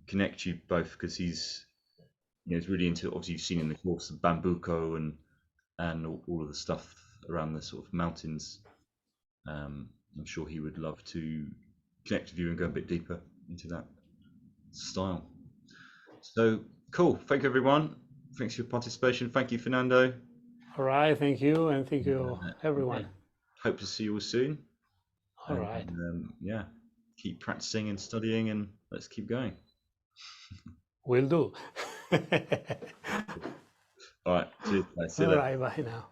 connect you both because he's really into, obviously you've seen in the course of Bambuco and all of the stuff around the sort of mountains. I'm sure he would love to connect with you and go a bit deeper into that style. So cool. Thank you, everyone. Thanks for your participation. Thank you, Fernando. All right. Thank you. And thank you, everyone. Yeah. Hope to see you all soon. All right. Yeah. Keep practicing and studying and let's keep going. Will do. All right. Cheers. All right. Bye now.